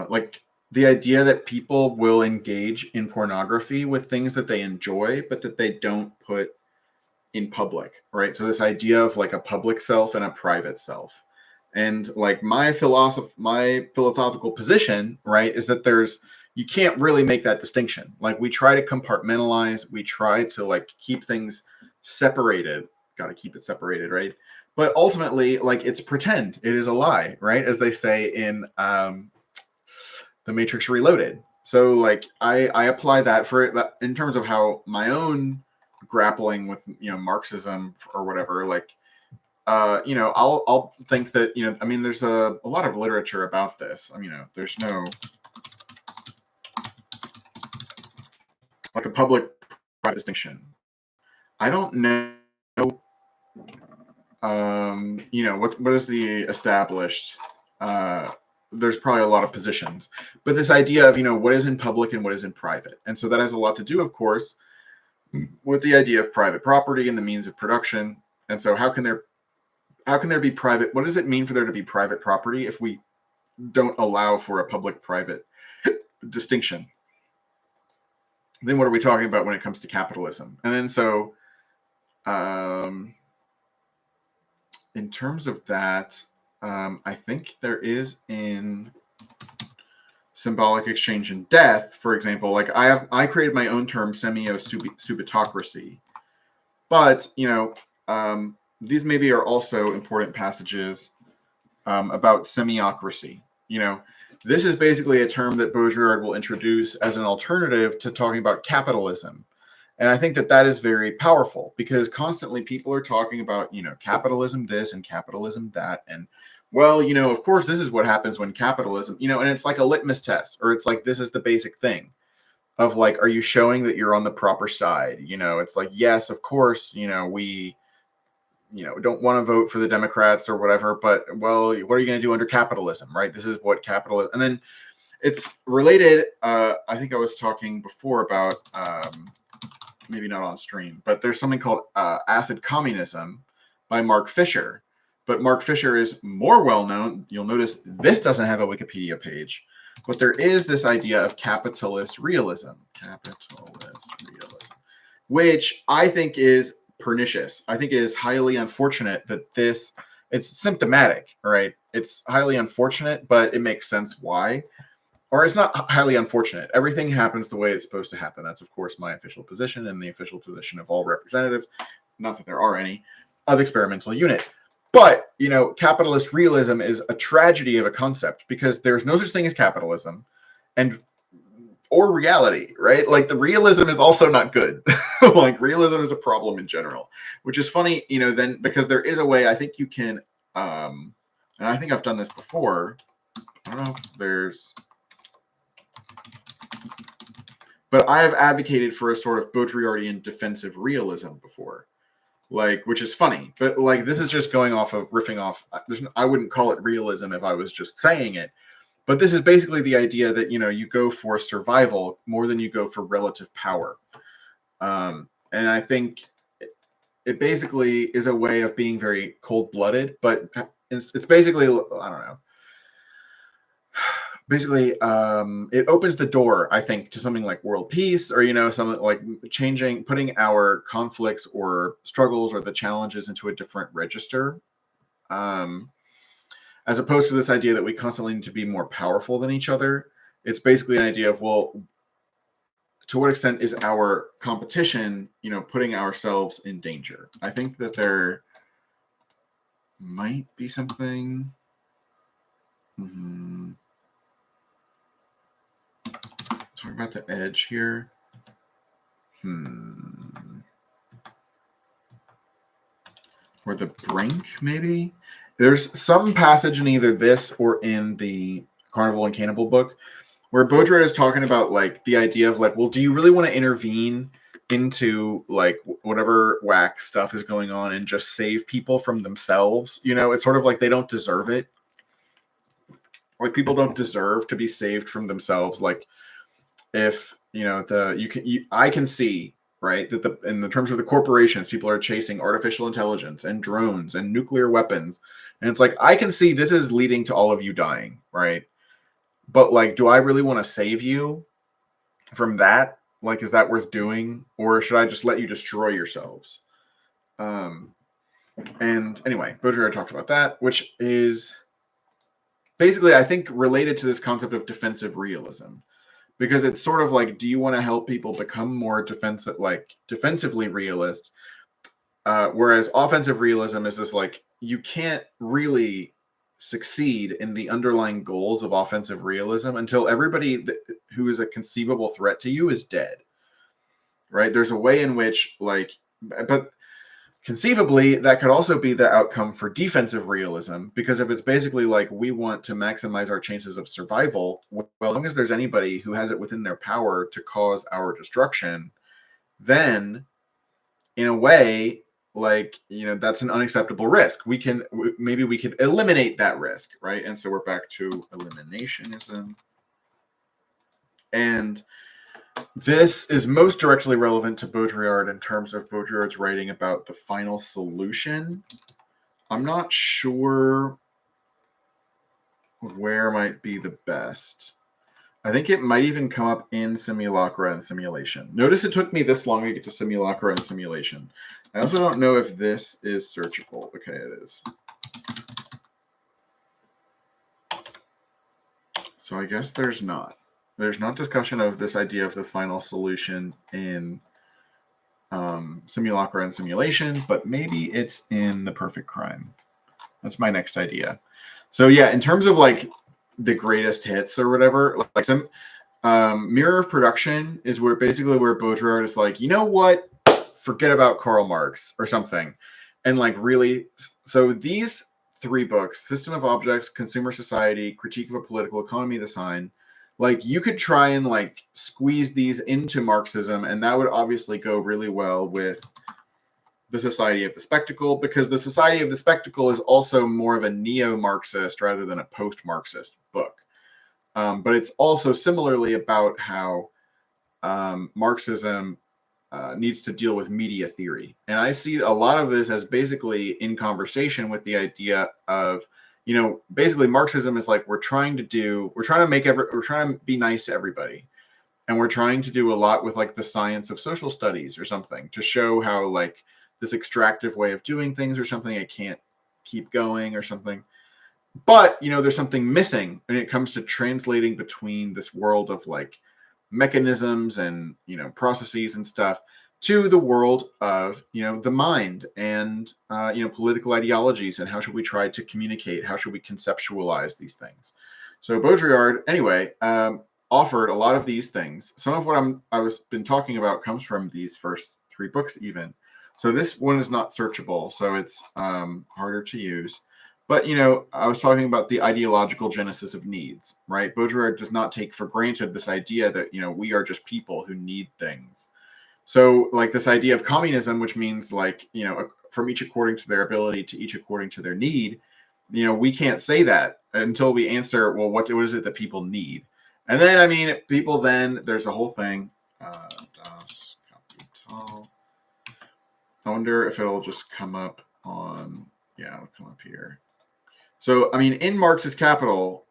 like the idea that people will engage in pornography with things that they enjoy, but that they don't put in public, right? So this idea of like a public self and a private self. And like my philosophical position, right, is that there's, you can't really make that distinction. Like, we try to compartmentalize, we try to like keep things separated. Got to keep it separated, right? But ultimately, like, it's pretend. It is a lie, right? As they say in The Matrix Reloaded. So like I apply that for in terms of how my own grappling with, you know, Marxism or whatever, like you know, I'll think that, you know, I mean, there's a lot of literature about this. I mean, you know, there's no like a public private distinction. I don't know you know, what is the established there's probably a lot of positions, but this idea of, you know, what is in public and what is in private. And so that has a lot to do, of course, with the idea of private property and the means of production. And so how can there be private? What does it mean for there to be private property if we don't allow for a public-private distinction? Then what are we talking about when it comes to capitalism? And then so in terms of that, I think there is in symbolic exchange and death, for example, like I created my own term, semio-subitocracy, but, you know, these maybe are also important passages about semiocracy. You know, this is basically a term that Baudrillard will introduce as an alternative to talking about capitalism. And I think that that is very powerful because constantly people are talking about, you know, capitalism this and capitalism that. And, well, you know, of course, this is what happens when capitalism, you know, and it's like a litmus test, or it's like, this is the basic thing of like, are you showing that you're on the proper side? You know, it's like, yes, of course, you know, we, you know, don't want to vote for the Democrats or whatever, but, well, what are you going to do under capitalism, right? This is what capitalism, and then it's related. I think I was talking before about, maybe not on stream, but there's something called Acid Communism by Mark Fisher. But Mark Fisher is more well-known. You'll notice this doesn't have a Wikipedia page, but there is this idea of capitalist realism, which I think is pernicious. I think it is highly unfortunate that it's symptomatic, right? It's highly unfortunate, but it makes sense why. Or it's not highly unfortunate. Everything happens the way it's supposed to happen. That's, of course, my official position and the official position of all representatives, not that there are any, of Experimental Unit. But, you know, capitalist realism is a tragedy of a concept because there's no such thing as capitalism or reality, right? Like, the realism is also not good. Like, realism is a problem in general, which is funny, you know, then because there is a way I think you can, and I think I've done this before. I don't know if there's... But I have advocated for a sort of Baudrillardian defensive realism before, like, which is funny. But like, this is just going off of riffing off. I wouldn't call it realism if I was just saying it. But this is basically the idea that, you know, you go for survival more than you go for relative power. And I think it basically is a way of being very cold-blooded, but it's basically, I don't know. Basically, it opens the door, I think, to something like world peace, or, you know, something like putting our conflicts or struggles or the challenges into a different register, as opposed to this idea that we constantly need to be more powerful than each other. It's basically an idea of, well, to what extent is our competition, you know, putting ourselves in danger? I think that there might be something. Talk about the edge here. Or the brink, maybe? There's some passage in either this or in the Carnival and Cannibal book where Baudrillard is talking about, like, the idea of, like, well, do you really want to intervene into, like, whatever whack stuff is going on and just save people from themselves? You know, it's sort of like they don't deserve it. Like, people don't deserve to be saved from themselves. Like, if, you know, I can see, right, that in the terms of the corporations, people are chasing artificial intelligence and drones and nuclear weapons, and it's like, I can see this is leading to all of you dying, right? But, like, do I really want to save you from that? Like, is that worth doing, or should I just let you destroy yourselves? And anyway, Baudrillard talks about that, which is basically, I think, related to this concept of defensive realism. because it's sort of like, do you want to help people become more defensively realist? Whereas offensive realism is this like, you can't really succeed in the underlying goals of offensive realism until everybody who is a conceivable threat to you is dead, right? There's a way in which, like, but conceivably that could also be the outcome for defensive realism, because if it's basically like, we want to maximize our chances of survival, well, as long as there's anybody who has it within their power to cause our destruction, then in a way, like, that's an unacceptable risk. Maybe we could eliminate that risk, right? And so we're back to eliminationism. And this is most directly relevant to Baudrillard in terms of Baudrillard's writing about the final solution. I'm not sure where might be the best. I think it might even come up in Simulacra and Simulation. Notice it took me this long to get to Simulacra and Simulation. I also don't know if this is searchable. Okay, it is. So I guess there's not. There's not discussion of this idea of the final solution in Simulacra and Simulation, but maybe it's in The Perfect Crime. That's my next idea. So yeah, in terms of like the greatest hits or whatever, like some Mirror of Production is where Baudrillard is like, you know what? Forget about Karl Marx or something. And like really, so these 3 books, System of Objects, Consumer Society, Critique of a Political Economy, The Sign, like you could try and like squeeze these into Marxism, and that would obviously go really well with the Society of the Spectacle, because the Society of the Spectacle is also more of a neo-Marxist rather than a post-Marxist book. But it's also similarly about how Marxism needs to deal with media theory. And I see a lot of this as basically in conversation with the idea of, basically Marxism is like, we're trying to be nice to everybody. And we're trying to do a lot with like the science of social studies or something to show how like this extractive way of doing things or something, it can't keep going or something. But, there's something missing when it comes to translating between this world of like mechanisms and, processes and stuff to the world of, the mind and, political ideologies, and how should we try to communicate? How should we conceptualize these things? So Baudrillard, anyway, offered a lot of these things. Some of what I've been talking about comes from these first 3 books even. So this one is not searchable, so it's harder to use. But, I was talking about the ideological genesis of needs, right? Baudrillard does not take for granted this idea that, we are just people who need things. So, like this idea of communism, which means like, from each according to their ability to each according to their need, we can't say that until we answer, well, what is it that people need? And then, people then, there's a whole thing. Das Kapital. I wonder if it'll just come up on, yeah, it'll come up here. So, in Marx's Capital,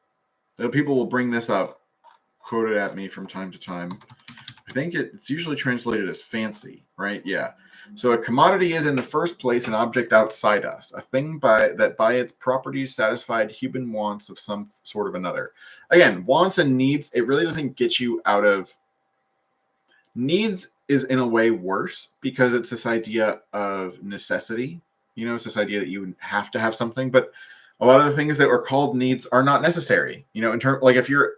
people will bring this up, quote it at me from time to time. I think it's usually translated as fancy, right? Yeah. So a commodity is in the first place an object outside us, a thing that by its properties satisfied human wants of some sort of another. Again, wants and needs, it really doesn't get you out of... Needs is in a way worse because it's this idea of necessity. It's this idea that you have to have something, but a lot of the things that are called needs are not necessary. In terms, like if your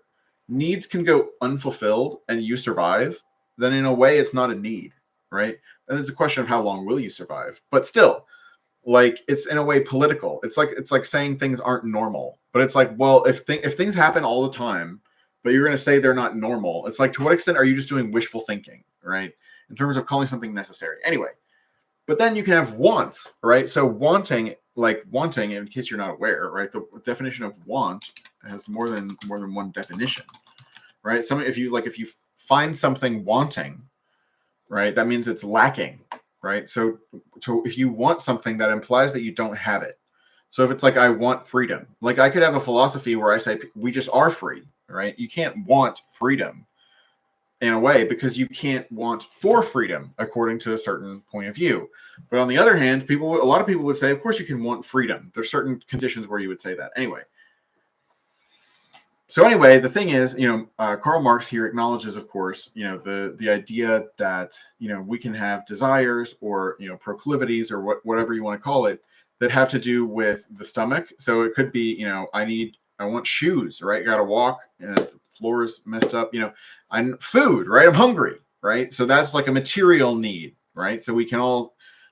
needs can go unfulfilled and you survive, then in a way it's not a need, right? And it's a question of how long will you survive. But still, like it's in a way political. It's like saying things aren't normal. But it's like, well, if things happen all the time, but you're going to say they're not normal, it's like, to what extent are you just doing wishful thinking, right? In terms of calling something necessary. Anyway, but then you can have wants, right? So wanting, in case you're not aware, right? The definition of want has more than one definition, right? If you find something wanting, right, that means it's lacking, right? So if you want something, that implies that you don't have it. So if it's like, I want freedom, like I could have a philosophy where I say we just are free, right? You can't want freedom in a way because you can't want for freedom according to a certain point of view. But on the other hand, a lot of people would say, of course you can want freedom. There's certain conditions where you would say that. Anyway. So anyway, the thing is, Karl Marx here acknowledges, of course, the idea that, we can have desires or, proclivities or whatever you want to call it that have to do with the stomach. So it could be, I want shoes, right? Got to walk and the floor is messed up, I'm food, right? I'm hungry, right? So that's like a material need, right? So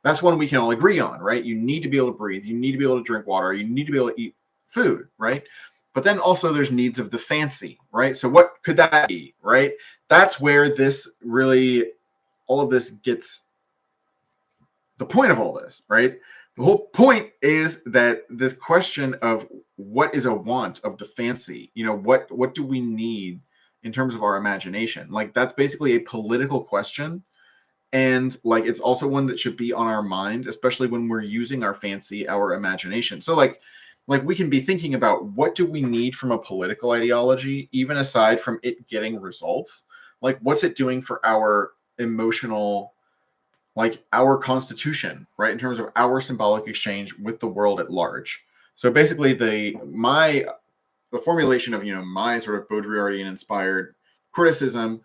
that's one we can all agree on, right? You need to be able to breathe. You need to be able to drink water. You need to be able to eat food, right? But then also there's needs of the fancy, right? So what could that be, right? That's where all of this gets the point of all this, right? The whole point is that this question of what is a want of the fancy, what do we need in terms of our imagination? Like that's basically a political question. And like it's also one that should be on our mind, especially when we're using our fancy, our imagination. So like we can be thinking about what do we need from a political ideology, even aside from it getting results? Like what's it doing for our emotional, like our constitution, right? In terms of our symbolic exchange with the world at large. So basically the formulation of, my sort of Baudrillardian inspired criticism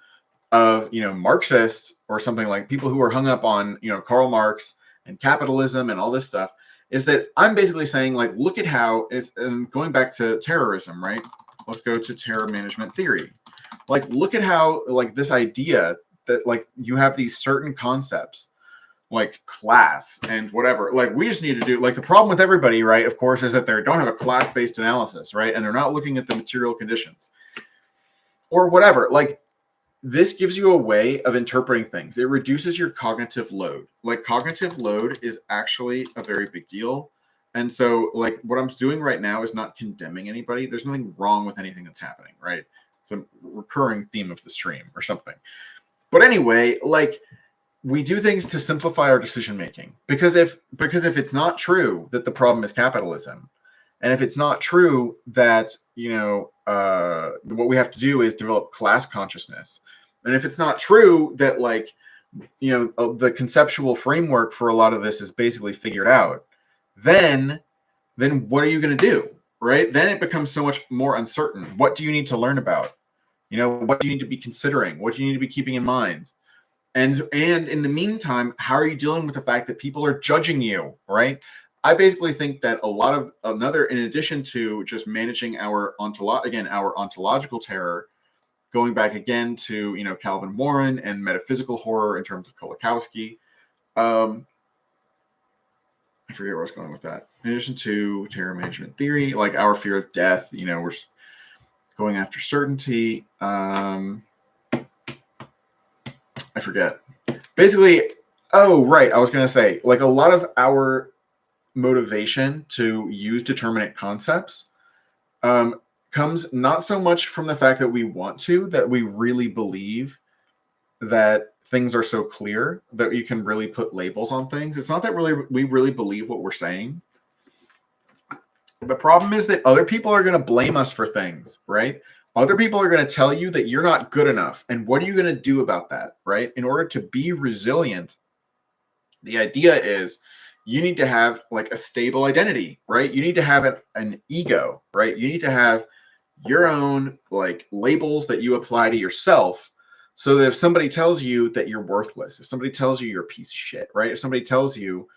of, Marxists or something like people who are hung up on, Karl Marx and capitalism and all this stuff is that I'm basically saying, like, look at how it's going back to terrorism, right? Let's go to terror management theory. Like, look at how, like, this idea that, like, you have these certain concepts, like class and whatever. Like, we just need to do, like, the problem with everybody, right, of course, is that they don't have a class-based analysis, right? And they're not looking at the material conditions or whatever. Like, this gives you a way of interpreting things. It reduces your cognitive load. Like cognitive load is actually a very big deal. And so like what I'm doing right now is not condemning anybody. There's nothing wrong with anything that's happening, right? It's a recurring theme of the stream or something. But anyway, like we do things to simplify our decision making because if it's not true that the problem is capitalism, and if it's not true that, what we have to do is develop class consciousness, and if it's not true that, like, the conceptual framework for a lot of this is basically figured out, then what are you going to do, right? Then it becomes so much more uncertain. What do you need to learn about? What do you need to be considering? What do you need to be keeping in mind? And in the meantime, how are you dealing with the fact that people are judging you, right? I basically think that in addition to just managing our ontological terror, going back again to, Calvin Warren and metaphysical horror in terms of Kolakowski. I forget where I was going with that. In addition to terror management theory, like our fear of death, we're going after certainty. I forget. Basically, oh, right. I was going to say, like a lot of our motivation to use determinate concepts comes not so much from the fact that we want to, that we really believe that things are so clear that you can really put labels on things. It's not that we really believe what we're saying. The problem is that other people are going to blame us for things, right? Other people are going to tell you that you're not good enough. And what are you going to do about that, right? In order to be resilient, the idea is you need to have like a stable identity, right? You need to have an ego, right? You need to have your own like labels that you apply to yourself so that if somebody tells you that you're worthless, if somebody tells you you're a piece of shit, right? If somebody tells you,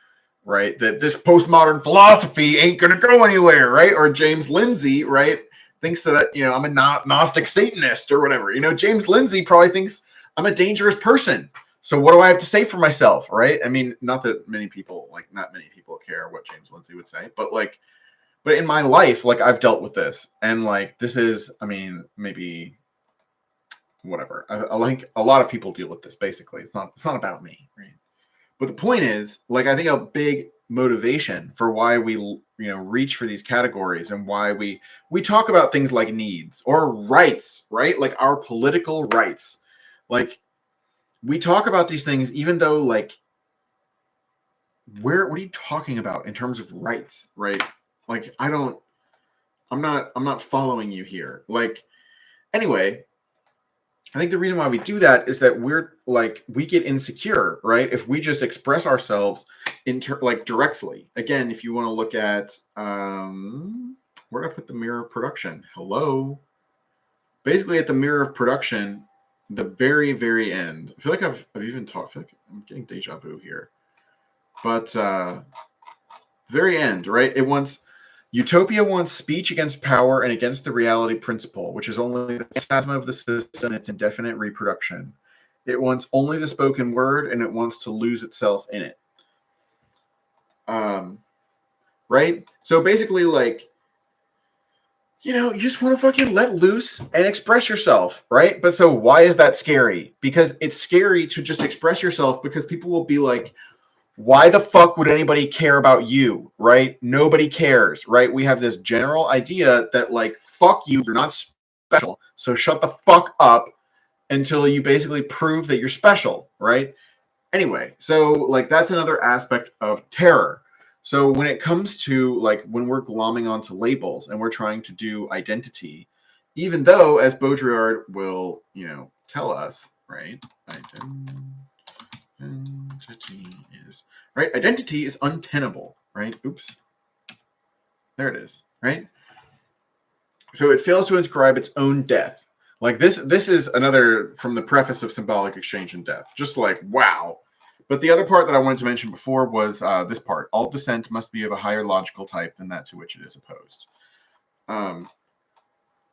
right, that this postmodern philosophy ain't going to go anywhere, right? Or James Lindsay, right, thinks that, I'm a Gnostic Satanist or whatever. James Lindsay probably thinks I'm a dangerous person. So what do I have to say for myself, right? I mean, not many people care what James Lindsay would say, but in my life, like I've dealt with this, and like this is, I mean, maybe whatever. I think a lot of people deal with this. Basically, it's not about me, right? But the point is, like, I think a big motivation for why we reach for these categories and why we talk about things like needs or rights, right? Like our political rights, like. We talk about these things, even though, like, what are you talking about in terms of rights, right? Like, I'm not following you here. Like, anyway, I think the reason why we do that is that we get insecure, right? If we just express ourselves directly. Again, if you want to look at, where did I put the mirror production? Hello. basically at the mirror of production, the very, very end. I feel like I've even talked. I feel like I'm getting deja vu here. But very end, right? It wants utopia wants speech against power and against the reality principle, which is only the phantasm of the system and its indefinite reproduction. It wants only the spoken word, and it wants to lose itself in it. Right? So basically, like, you know, you just want to fucking let loose and express yourself, right? But so why is that scary? Because it's scary to just express yourself because people will be like, why the fuck would anybody care about you, right? Nobody cares, right? We have this general idea that, like, fuck you, you're not special, so shut the fuck up until you basically prove that you're special, right? Anyway, so, like, that's another aspect of terror. So when it comes to, like, when we're glomming onto labels and we're trying to do identity, even though, as Baudrillard will, you know, tell us, right? Identity is untenable, right? Oops. There it is, right? So it fails to inscribe its own death. Like this is another from the preface of Symbolic Exchange and Death. Just like, wow. But the other part that I wanted to mention before was this part. All dissent must be of a higher logical type than that to which it is opposed.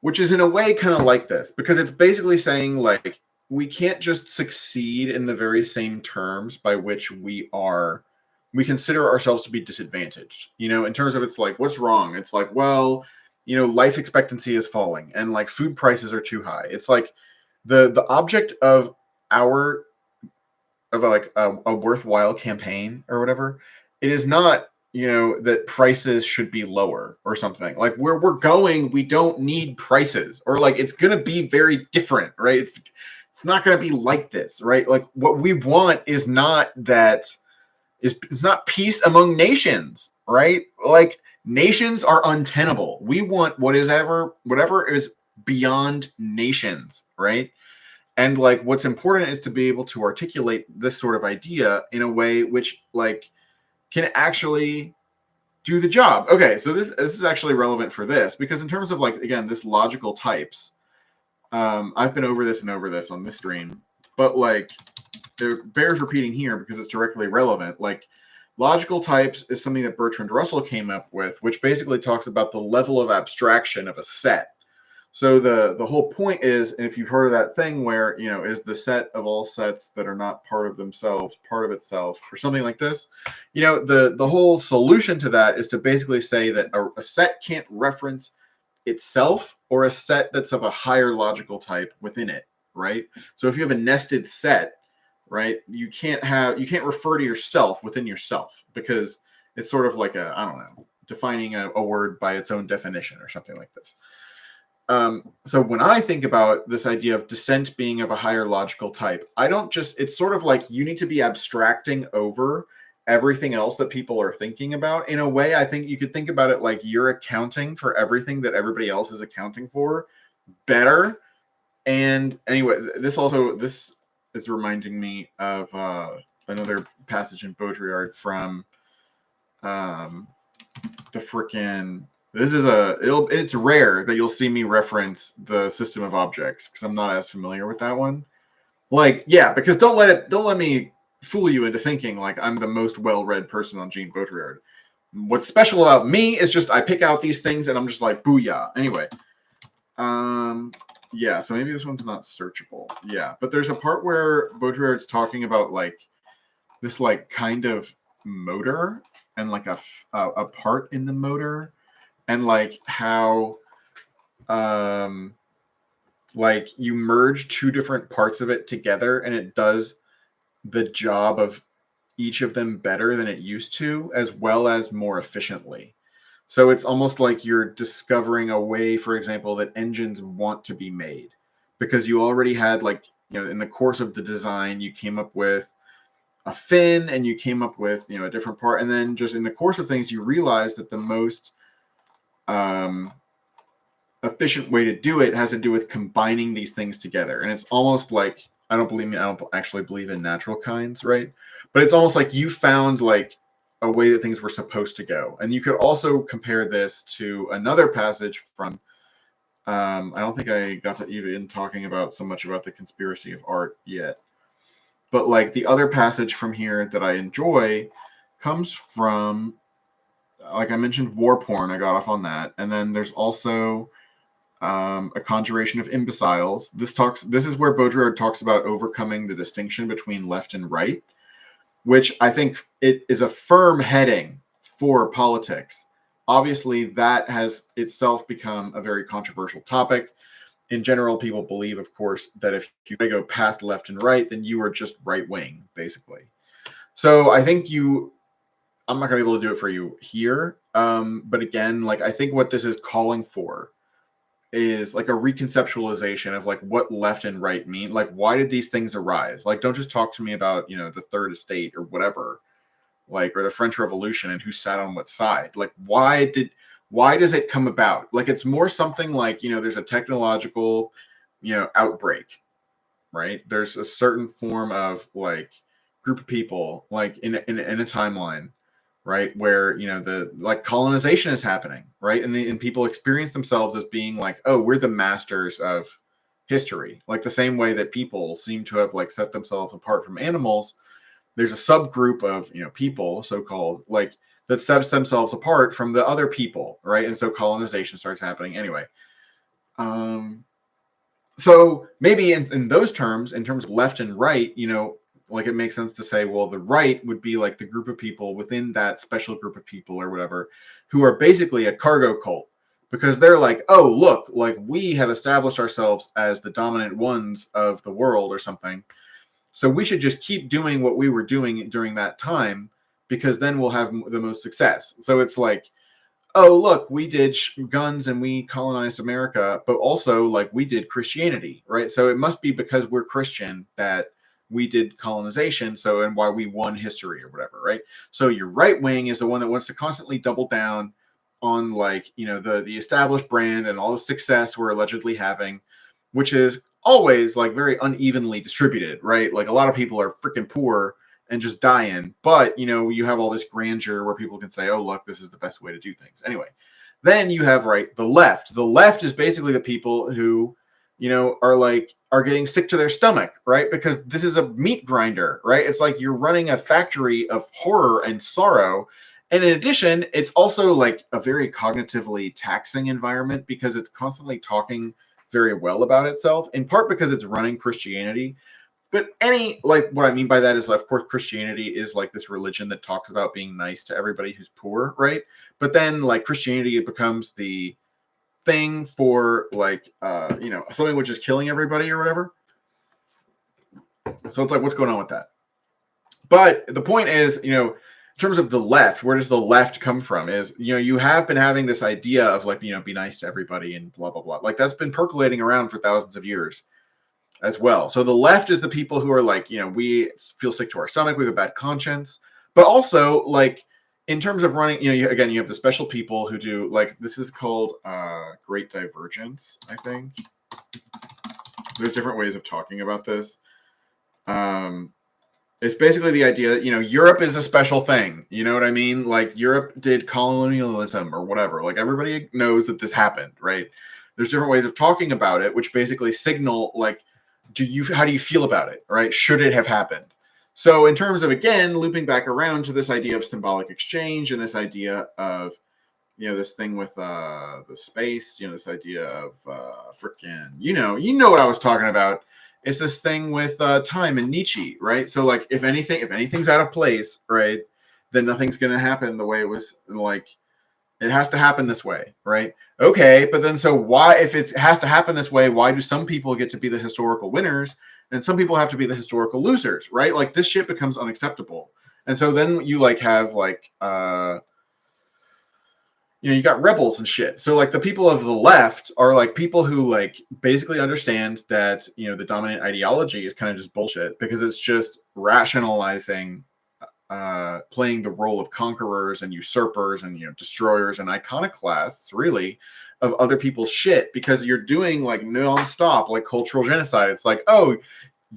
Which is in a way kind of like this, because it's basically saying, like, we can't just succeed in the very same terms by which we consider ourselves to be disadvantaged. You know, in terms of, it's like, what's wrong? It's like, well, you know, life expectancy is falling and, like, food prices are too high. It's like the object of a worthwhile campaign or whatever, it is not, you know, that prices should be lower or something. Like, where we're going, we don't need prices, or, like, it's going to be very different, right? It's not going to be like this, right? Like, what we want is not that, it's not peace among nations, right? Like, nations are untenable. We want whatever is beyond nations, right? And, like, what's important is to be able to articulate this sort of idea in a way which, like, can actually do the job. Okay, so this is actually relevant for this, because in terms of, like, again, this logical types, I've been over this and over this on this stream, but, like, it bears repeating here because it's directly relevant. Like, logical types is something that Bertrand Russell came up with, which basically talks about the level of abstraction of a set. So the whole point is, and if you've heard of that thing where, you know, is the set of all sets that are not part of themselves part of itself, or something like this, you know, the whole solution to that is to basically say that a set can't reference itself or a set that's of a higher logical type within it, right? So if you have a nested set, right, you can't refer to yourself within yourself, because it's sort of like I don't know, defining a word by its own definition or something like this. So when I think about this idea of dissent being of a higher logical type, it's sort of like you need to be abstracting over everything else that people are thinking about. In a way, I think you could think about it like you're accounting for everything that everybody else is accounting for better. And anyway, this is reminding me of another passage in Baudrillard from the frickin'. It's rare that you'll see me reference the system of objects, because I'm not as familiar with that one. Like, yeah, because don't let me fool you into thinking like I'm the most well-read person on Jean Baudrillard. What's special about me is just I pick out these things and I'm just like, booyah. Anyway, yeah, so maybe this one's not searchable. Yeah, but there's a part where Baudrillard's talking about, like, this, like, kind of motor and, like, a part in the motor, and, like, how like, you merge two different parts of it together and it does the job of each of them better than it used to, as well as more efficiently. So it's almost like you're discovering a way, for example, that engines want to be made, because you already had, like, you know, in the course of the design, you came up with a fin and you came up with, you know, a different part. And then just in the course of things, you realize that the most efficient way to do it has to do with combining these things together. And it's almost like, I don't actually believe in natural kinds, right? But it's almost like you found, like, a way that things were supposed to go. And you could also compare this to another passage from I don't think I got to even talking about so much about the conspiracy of art yet. But like the other passage from here that I enjoy comes from, like I mentioned, war porn. I got off on that. And then there's also A Conjuration of Imbeciles. This is where Baudrillard talks about overcoming the distinction between left and right, which I think it is a firm heading for politics. Obviously, that has itself become a very controversial topic. In general, people believe, of course, that if you go past left and right, then you are just right wing, basically. So I think I'm not going to be able to do it for you here. But again, like I think what this is calling for is like a reconceptualization of like what left and right mean. Like, why did these things arise? Like, don't just talk to me about, the Third Estate or whatever, like, or the French Revolution and who sat on what side. Like, why does it come about? Like, it's more something like, there's a technological, outbreak, right? There's a certain form of like group of people, like in a timeline, right, where the like colonization is happening, right, and people experience themselves as being like, oh, we're the masters of history, like the same way that people seem to have like set themselves apart from animals. There's a subgroup of people, so-called, like, that sets themselves apart from the other people, right, and so colonization starts happening anyway. So maybe in those terms, in terms of left and right, like it makes sense to say, well, the right would be like the group of people within that special group of people or whatever, who are basically a cargo cult, because they're like, oh, look, like we have established ourselves as the dominant ones of the world or something. So we should just keep doing what we were doing during that time, because then we'll have the most success. So it's like, oh, look, we did guns and we colonized America, but also like we did Christianity, right? So it must be because we're Christian that we did colonization, so, and why we won history or whatever, right? So your right wing is the one that wants to constantly double down on like, the established brand and all the success we're allegedly having, which is always like very unevenly distributed, right? Like a lot of people are freaking poor and just dying. But, you have all this grandeur where people can say, oh, look, this is the best way to do things. Anyway, then you have, right, the left. The left is basically the people who, are getting sick to their stomach, right? Because this is a meat grinder, right? It's like you're running a factory of horror and sorrow. And in addition, it's also like a very cognitively taxing environment because it's constantly talking very well about itself, in part because it's running Christianity. But what I mean by that is, of course, Christianity is like this religion that talks about being nice to everybody who's poor, right? But then like Christianity, it becomes the thing for like, something which is killing everybody or whatever. So it's like, what's going on with that? But the point is, in terms of the left, where does the left come from? Is, you have been having this idea of like, be nice to everybody and blah, blah, blah. Like that's been percolating around for thousands of years as well. So the left is the people who are like, we feel sick to our stomach, we have a bad conscience, but also like in terms of running, you have the special people who do like, this is called Great Divergence, I think. There's different ways of talking about this. It's basically the idea, Europe is a special thing. You know what I mean? Like Europe did colonialism or whatever. Like everybody knows that this happened, right? There's different ways of talking about it, which basically signal like, how do you feel about it, right? Should it have happened? So in terms of, again, looping back around to this idea of symbolic exchange and this idea of, this thing with the space, this idea of freaking, you know what I was talking about. It's this thing with time and Nietzsche, right? So like if anything's out of place, right, then nothing's going to happen the way it was, like, it has to happen this way, right? Okay, but then so why, if it has to happen this way, why do some people get to be the historical winners and some people have to be the historical losers, right? Like this shit becomes unacceptable. And so then you like have like, you got rebels and shit. So like the people of the left are like people who like basically understand that, the dominant ideology is kind of just bullshit because it's just rationalizing playing the role of conquerors and usurpers and destroyers and iconoclasts, really, of other people's shit, because you're doing like nonstop like cultural genocide. It's like, oh,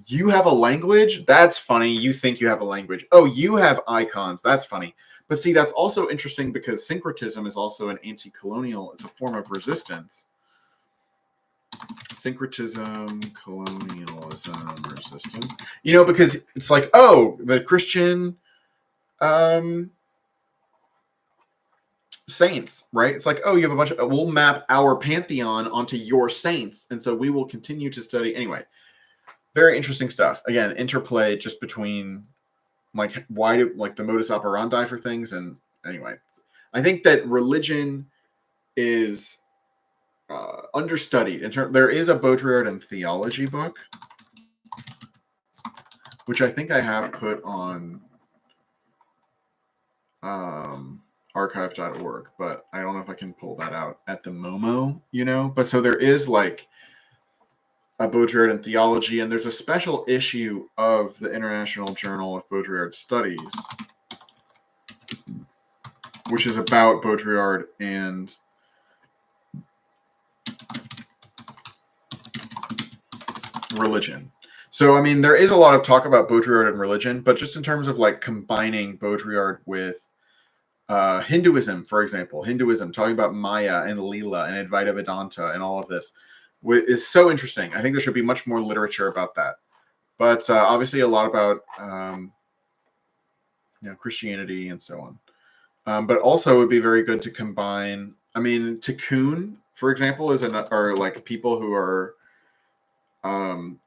you have a language? That's funny. You think you have a language. Oh, you have icons. That's funny. But see, that's also interesting because syncretism is also an anti-colonial, it's a form of resistance. Syncretism, colonialism, resistance. You know, because it's like, oh, the Christian saints, right? It's like, oh, you have a bunch of, we'll map our pantheon onto your saints. And so we will continue to study. Anyway, very interesting stuff. Again, interplay just between like why do like the modus operandi for things. And anyway, I think that religion is understudied. There is a Baudrillard and theology book, which I think I have put on archive.org, but I don't know if I can pull that out at the Momo, you know? But so there is like a Baudrillard and theology, and there's a special issue of the International Journal of Baudrillard Studies, which is about Baudrillard and religion. So, I mean, there is a lot of talk about Baudrillard and religion, but just in terms of like combining Baudrillard with Hinduism, for example, talking about Maya and Leela and Advaita Vedanta and all of this is so interesting. I think there should be much more literature about that. But obviously a lot about Christianity and so on. But also it would be very good to combine, I mean, Tikkun, for example, are like people who are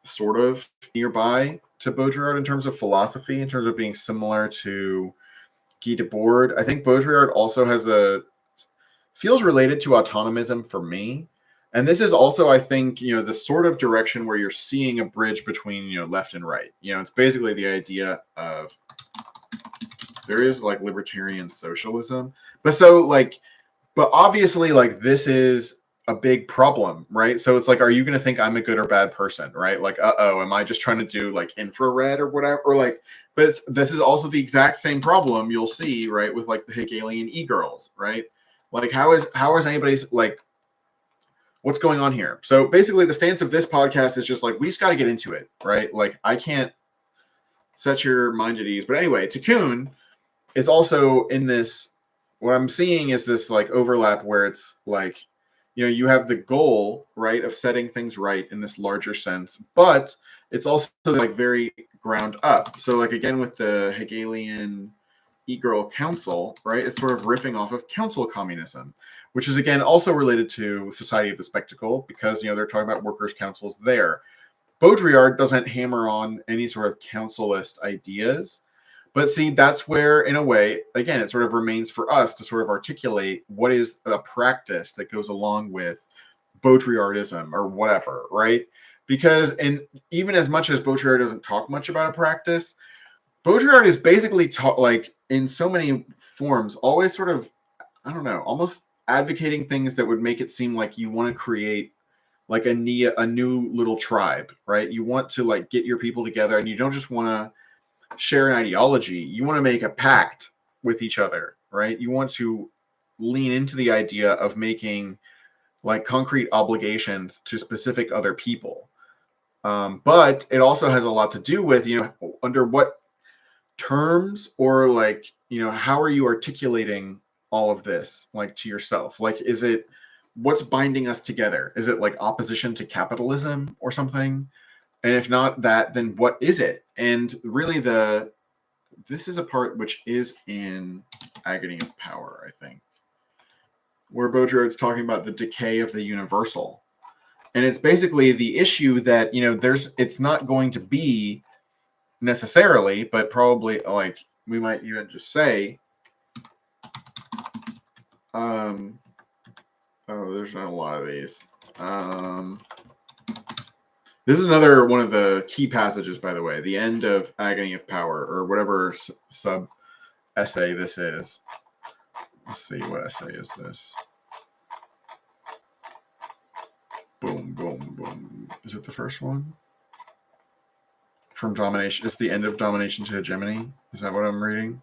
sort of nearby to Baudrillard in terms of philosophy, in terms of being similar to Guy Debord. I think Baudrillard also feels related to autonomism for me. And this is also, I think, the sort of direction where you're seeing a bridge between, left and right. It's basically the idea of there is like libertarian socialism. But obviously like this is a big problem, right? So it's like, are you going to think I'm a good or bad person, right? Like, am I just trying to do like infrared or whatever? Or like, but this is also the exact same problem you'll see, right, with like the Hegelian e-girls, right? Like, how is anybody's like, what's going on here? So basically, the stance of this podcast is just like we just got to get into it, right? Like, I can't set your mind at ease, but anyway, Tikkun is also in this. What I'm seeing is this like overlap where it's like, you have the goal, right, of setting things right in this larger sense, but it's also like very ground up. So like, again, with the Hegelian e-girl council, right, it's sort of riffing off of council communism, which is, again, also related to Society of the Spectacle because, they're talking about workers' councils there. Baudrillard doesn't hammer on any sort of councilist ideas. But see, that's where, in a way, again, it sort of remains for us to sort of articulate what is a practice that goes along with Baudrillardism or whatever, right? Because, and even as much as Baudrillard doesn't talk much about a practice, Baudrillard is basically like in so many forms, always sort of, I don't know, almost advocating things that would make it seem like you want to create like a new little tribe, right? You want to like get your people together, and you don't just want to share an ideology. You want to make a pact with each other, right? You want to lean into the idea of making like concrete obligations to specific other people. But it also has a lot to do with, under what terms or like, how are you articulating all of this like to yourself? Like, is it what's binding us together? Is it like opposition to capitalism or something? And if not that, then what is it? And really this is a part which is in Agony of Power, I think, where Baudrillard's talking about the decay of the universal. And it's basically the issue that, it's not going to be necessarily, but probably like we might even just say, there's not a lot of these. This is another one of the key passages, by the way, the end of Agony of Power, or whatever sub essay this is. Let's see, what essay is this? Boom, boom, boom. Is it the first one? From Domination. It's the end of Domination to Hegemony. Is that what I'm reading?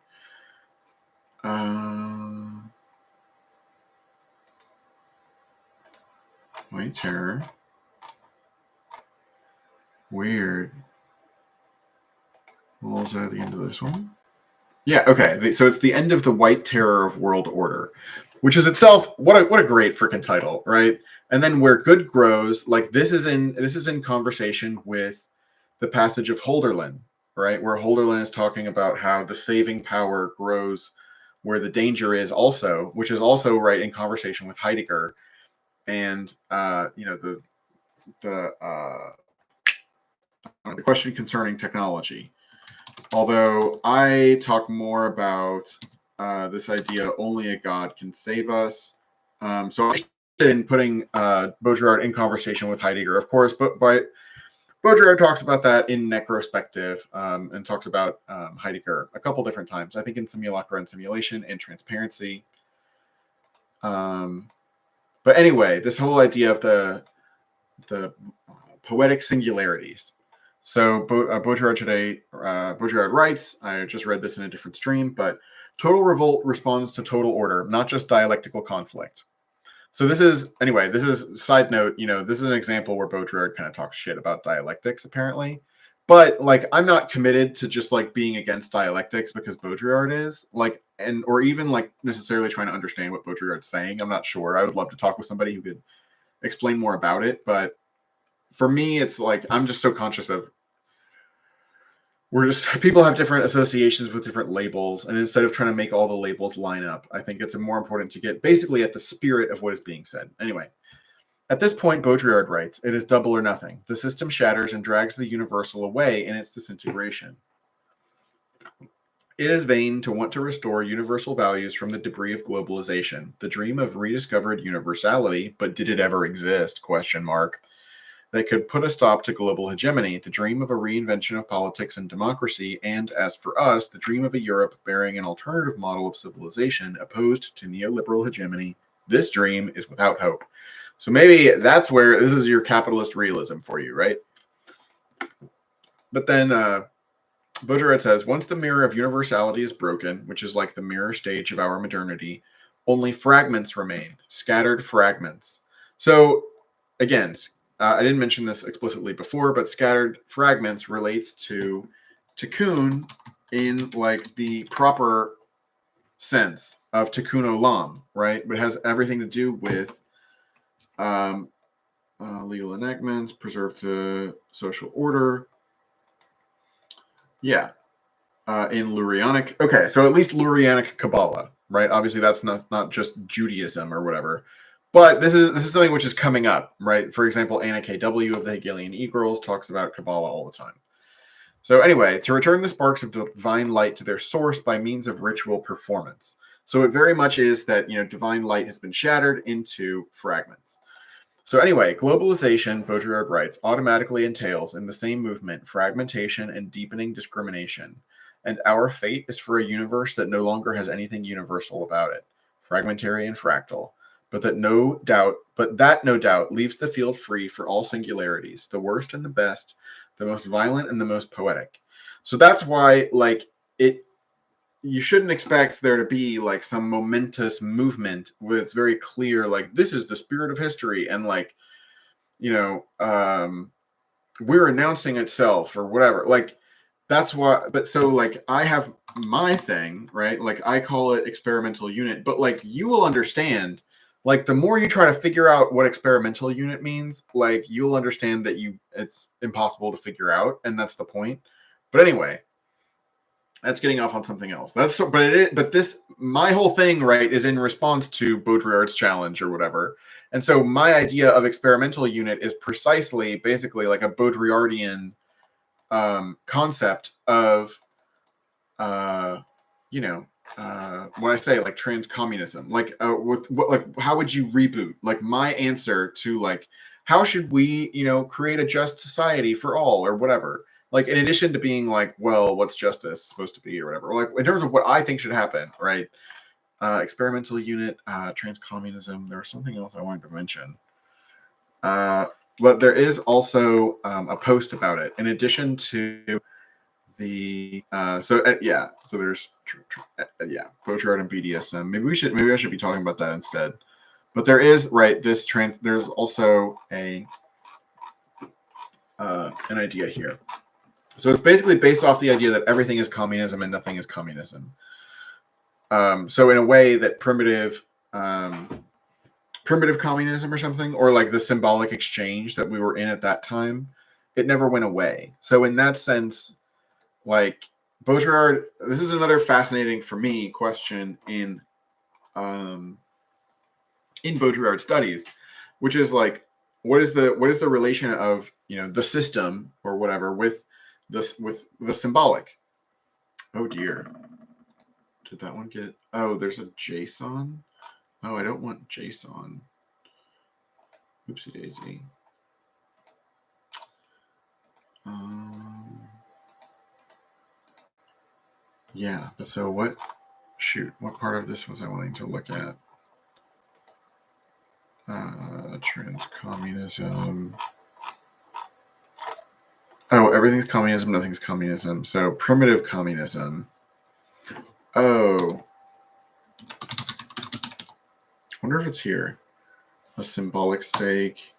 White Terror. Weird. Well, is that the end of this one? Yeah, okay. So it's the end of the White Terror of World Order. which is itself what a great freaking title, right? And then where good grows, like this is in conversation with the passage of Holderlin, right? Where Holderlin is talking about how the saving power grows where the danger is also, which is also right in conversation with Heidegger and the question concerning technology. Although I talk more about this idea only a God can save us. So I'm interested in putting Baudrillard in conversation with Heidegger, of course, but Baudrillard talks about that in Necrospective and talks about Heidegger a couple different times. I think in Simulacra and Simulation and Transparency. But anyway, this whole idea of the poetic singularities. So Baudrillard writes, I just read this in a different stream, but total revolt responds to total order, not just dialectical conflict. So this is side note, this is an example where Baudrillard kind of talks shit about dialectics, apparently. But like, I'm not committed to just like being against dialectics because Baudrillard is or even like necessarily trying to understand what Baudrillard's saying. I'm not sure. I would love to talk with somebody who could explain more about it, but for me, it's like I'm just so conscious of people have different associations with different labels, and instead of trying to make all the labels line up, I think it's more important to get basically at the spirit of what is being said. Anyway, at this point, Baudrillard writes, "It is double or nothing. The system shatters and drags the universal away in its disintegration. It is vain to want to restore universal values from the debris of globalization, the dream of rediscovered universality, but did it ever exist? That could put a stop to global hegemony, the dream of a reinvention of politics and democracy, and, as for us, the dream of a Europe bearing an alternative model of civilization opposed to neoliberal hegemony. This dream is without hope." So maybe that's where this is your capitalist realism for you, right? But then Baudrillard says, once the mirror of universality is broken, which is like the mirror stage of our modernity, only fragments remain, scattered fragments. So again, I didn't mention this explicitly before, but scattered fragments relates to tikkun in like the proper sense of tikkun olam, right? But it has everything to do with legal enactments, preserve the social order. Yeah. In Lurianic. Okay, so at least Lurianic Kabbalah, right? Obviously, that's not just Judaism or whatever. But this is something which is coming up, right? For example, Anna K.W. of the Hegelian E-Girls talks about Kabbalah all the time. So anyway, to return the sparks of divine light to their source by means of ritual performance. So it very much is that, divine light has been shattered into fragments. So anyway, globalization, Baudrillard writes, automatically entails in the same movement fragmentation and deepening discrimination. And our fate is for a universe that no longer has anything universal about it, fragmentary and fractal. But that no doubt leaves the field free for all singularities, the worst and the best, the most violent and the most poetic. So that's why, you shouldn't expect there to be like some momentous movement where it's very clear, like this is the spirit of history, and we're announcing itself or whatever. Like that's why. But so like I have my thing, right? Like I call it experimental unit, but like you will understand. Like the more you try to figure out what experimental unit means, like you'll understand that it's impossible to figure out, and that's the point. But anyway, that's getting off on something else. My whole thing, right, is in response to Baudrillard's challenge or whatever. And so my idea of experimental unit is precisely, basically, like a Baudrillardian concept of, when I say like transcommunism, how would you reboot? Like my answer to like, how should we, create a just society for all or whatever? Like in addition to being like, well, what's justice supposed to be or whatever? Like in terms of what I think should happen, right? Experimental unit, transcommunism. There was something else I wanted to mention. But there is also a post about it in addition to so there's Baudrillard and BDSM. Maybe I should be talking about that instead. But there is there's also an idea here. So it's basically based off the idea that everything is communism and nothing is communism. So in a way that primitive primitive communism or something, or like the symbolic exchange that we were in at that time, it never went away. So in that sense, like Baudrillard, this is another fascinating for me question in Baudrillard studies, which is like, what is the relation of, you know, the system or whatever with this, with the symbolic? Oh dear, did that one get? Oh, there's a JSON. Oh, I don't want JSON. Oopsie daisy. Yeah, but so what? Shoot, what part of this was I wanting to look at? Trans-communism. Oh, everything's communism, nothing's communism. So primitive communism. Oh. I wonder if it's here. A symbolic stake.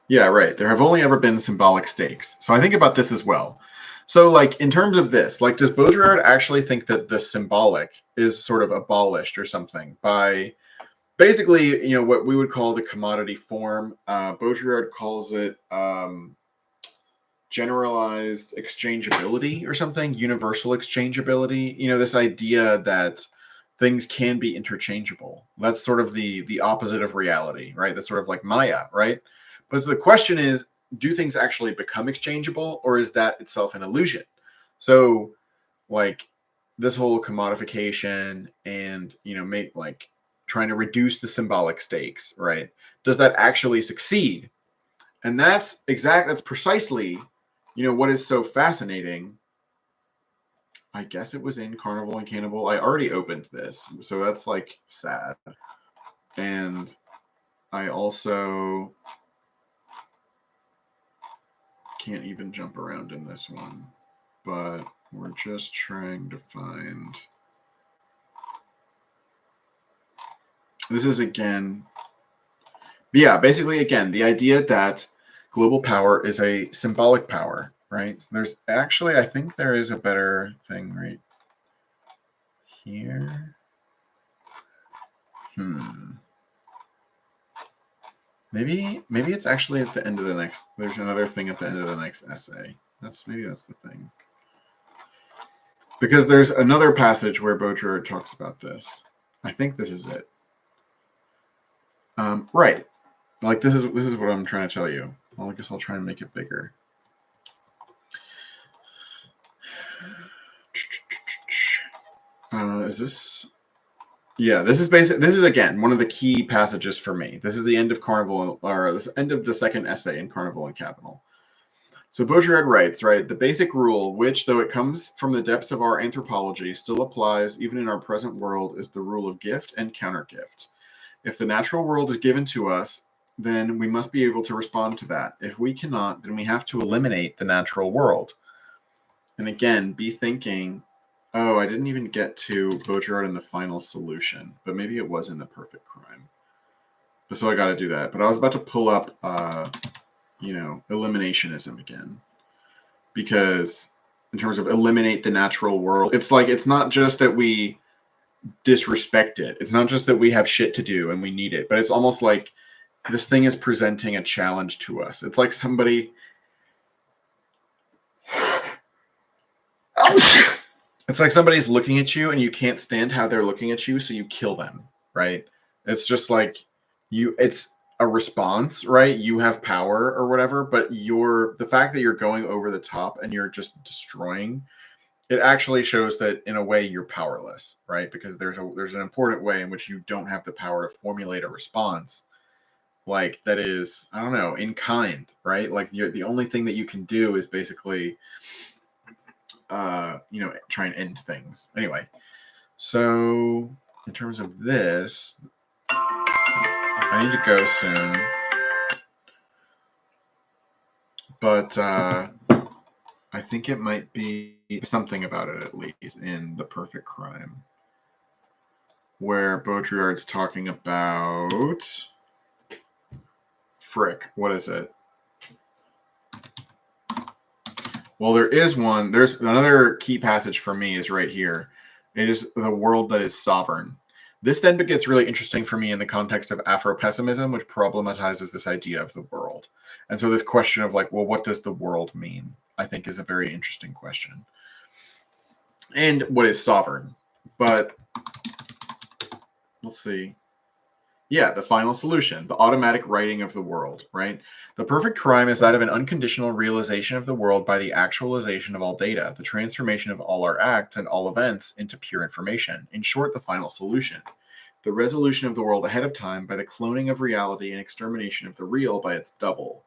Yeah, right. There have only ever been symbolic stakes. So I think about this as well. So like in terms of this, like does Baudrillard actually think that the symbolic is sort of abolished or something by basically, you know, what we would call the commodity form? Baudrillard calls it generalized exchangeability or something, universal exchangeability. You know, this idea that things can be interchangeable. That's sort of the opposite of reality, right? That's sort of like Maya, right? But so the question is, do things actually become exchangeable, or is that itself an illusion? So like this whole commodification and, you know, make like trying to reduce the symbolic stakes, right? Does that actually succeed? And that's precisely, you know, what is so fascinating. I guess it was in Carnival and Cannibal. I already opened this, so that's like sad. And I also can't even jump around in this one, but we're just trying to find. This is again, yeah, basically again, the idea that global power is a symbolic power, right? There's actually, I think there is a better thing right here. Maybe it's actually at the end of the next. There's another thing at the end of the next essay. Maybe that's the thing. Because there's another passage where Baudrillard talks about this. I think this is it. Right. Like this is what I'm trying to tell you. Well, I guess I'll try and make it bigger. Is this? Yeah, this is again one of the key passages for me. This is the end of Carnival, or the end of the second essay in Carnival and Capital. So Baudrillard writes, right, the basic rule, which, though it comes from the depths of our anthropology, still applies even in our present world, is the rule of gift and countergift. If the natural world is given to us, then we must be able to respond to that. If we cannot, then we have to eliminate the natural world. And again, be thinking, oh, I didn't even get to Baudrillard and the final solution, but maybe it was in The Perfect Crime. So I got to do that. But I was about to pull up, you know, eliminationism again, because in terms of eliminate the natural world, it's like, it's not just that we disrespect it. It's not just that we have shit to do and we need it, but it's almost like this thing is presenting a challenge to us. It's like somebody... It's like somebody's looking at you and you can't stand how they're looking at you, so you kill them, right? It's just like it's a response, right? You have power or whatever, but the fact that you're going over the top and you're just destroying, it actually shows that in a way you're powerless, right? Because there's an important way in which you don't have the power to formulate a response, like that is, I don't know, in kind, right? Like the only thing that you can do is basically, you know, try and end things. Anyway, so in terms of this, I need to go soon, but I think it might be something about it, at least in The Perfect Crime, where Baudrillard's talking about frick. What is it? Well, there is one. There's another key passage for me is right here. It is the world that is sovereign. This then gets really interesting for me in the context of Afro-pessimism, which problematizes this idea of the world. And so this question of like, well, what does the world mean? I think is a very interesting question. And what is sovereign? But let's see. Yeah, the final solution, the automatic writing of the world, right? The perfect crime is that of an unconditional realization of the world by the actualization of all data, the transformation of all our acts and all events into pure information. In short, the final solution. The resolution of the world ahead of time by the cloning of reality and extermination of the real by its double.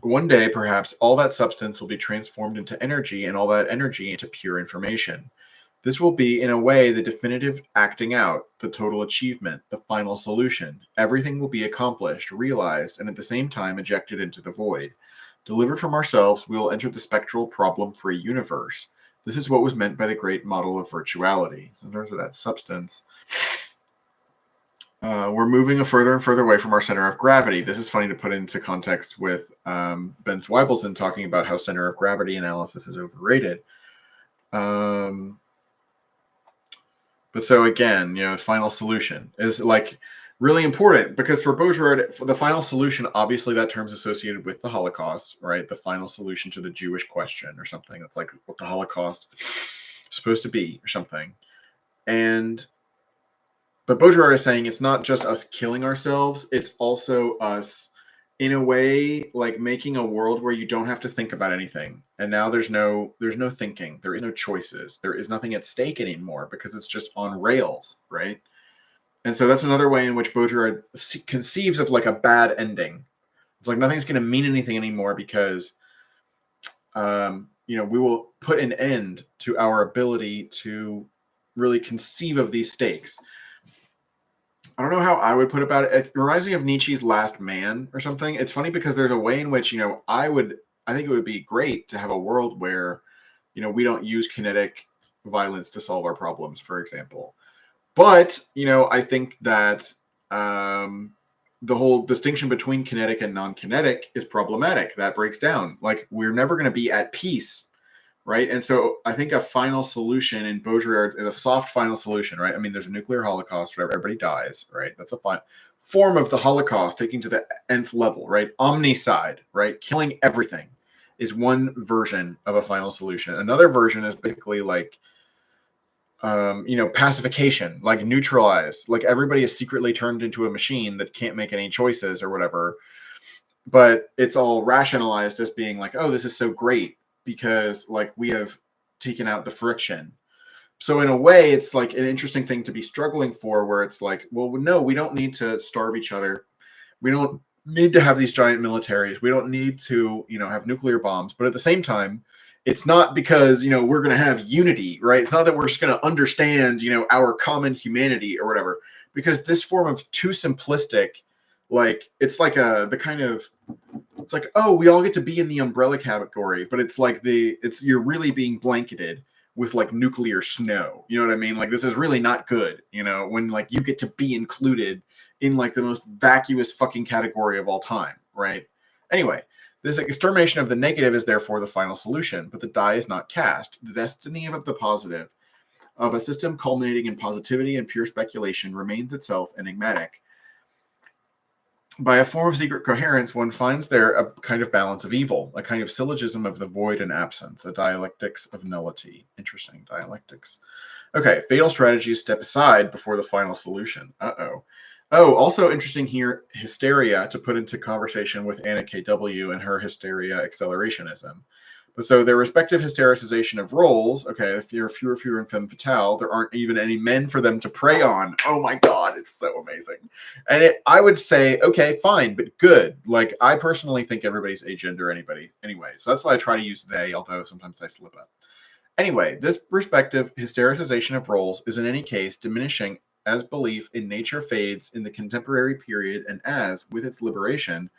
One day, perhaps, all that substance will be transformed into energy and all that energy into pure information. This will be, in a way, the definitive acting out, the total achievement, the final solution. Everything will be accomplished, realized, and at the same time ejected into the void. Delivered from ourselves, we will enter the spectral problem-free universe. This is what was meant by the great model of virtuality. So in terms of that substance, we're moving further and further away from our center of gravity. This is funny to put into context with Ben Zweibelson talking about how center of gravity analysis is overrated. But so again, final solution is like really important because for Baudrillard, for the final solution, obviously that term's associated with the Holocaust, right? The final solution to the Jewish question or something. That's like what the Holocaust is supposed to be or something. But Baudrillard is saying it's not just us killing ourselves, it's also us in a way like making a world where you don't have to think about anything. And now there's no thinking, there is no choices, there is nothing at stake anymore because it's just on rails, right? And so that's another way in which Baudrillard conceives of like a bad ending. It's like nothing's going to mean anything anymore because we will put an end to our ability to really conceive of these stakes. I don't know how I would put it about it. It reminds me of Nietzsche's Last Man or something. It's funny because there's a way in which, I think it would be great to have a world where, we don't use kinetic violence to solve our problems, for example. But, I think that the whole distinction between kinetic and non-kinetic is problematic. That breaks down. Like, we're never going to be at peace. Right. And so I think a final solution in Baudrillard, a soft final solution, right? I mean, there's a nuclear holocaust where everybody dies, right? That's a fine form of the Holocaust, taking to the nth level, right? Omnicide, right? Killing everything is one version of a final solution. Another version is basically like, pacification, like neutralized, like everybody is secretly turned into a machine that can't make any choices or whatever. But it's all rationalized as being like, oh, this is so great, because like we have taken out the friction. So in a way, it's like an interesting thing to be struggling for, where it's like, well, no, we don't need to starve each other. We don't need to have these giant militaries. We don't need to, have nuclear bombs. But at the same time, it's not because, we're going to have unity, right? It's not that we're just going to understand, our common humanity or whatever, because this form of too simplistic, like it's like it's like, oh, we all get to be in the umbrella category, but it's like you're really being blanketed with like nuclear snow. You know what I mean? Like, this is really not good, when like you get to be included in like the most vacuous fucking category of all time, right? Anyway, this extermination of the negative is therefore the final solution, but the die is not cast. The destiny of the positive, of a system culminating in positivity and pure speculation, remains itself enigmatic. By a form of secret coherence, one finds there a kind of balance of evil, a kind of syllogism of the void and absence, a dialectics of nullity. Interesting dialectics. Okay, fatal strategies step aside before the final solution. Uh-oh. Oh, also interesting here, hysteria, to put into conversation with Anna K.W. and her hysteria accelerationism. But so their respective hystericization of roles, okay, if there are fewer and femme fatale, there aren't even any men for them to prey on. Oh my God, it's so amazing. And I would say, okay, fine, but good. Like, I personally think everybody's agender anybody anyway. So that's why I try to use they, although sometimes I slip up. Anyway, this respective hystericization of roles is in any case diminishing as belief in nature fades in the contemporary period, and as, with its liberation,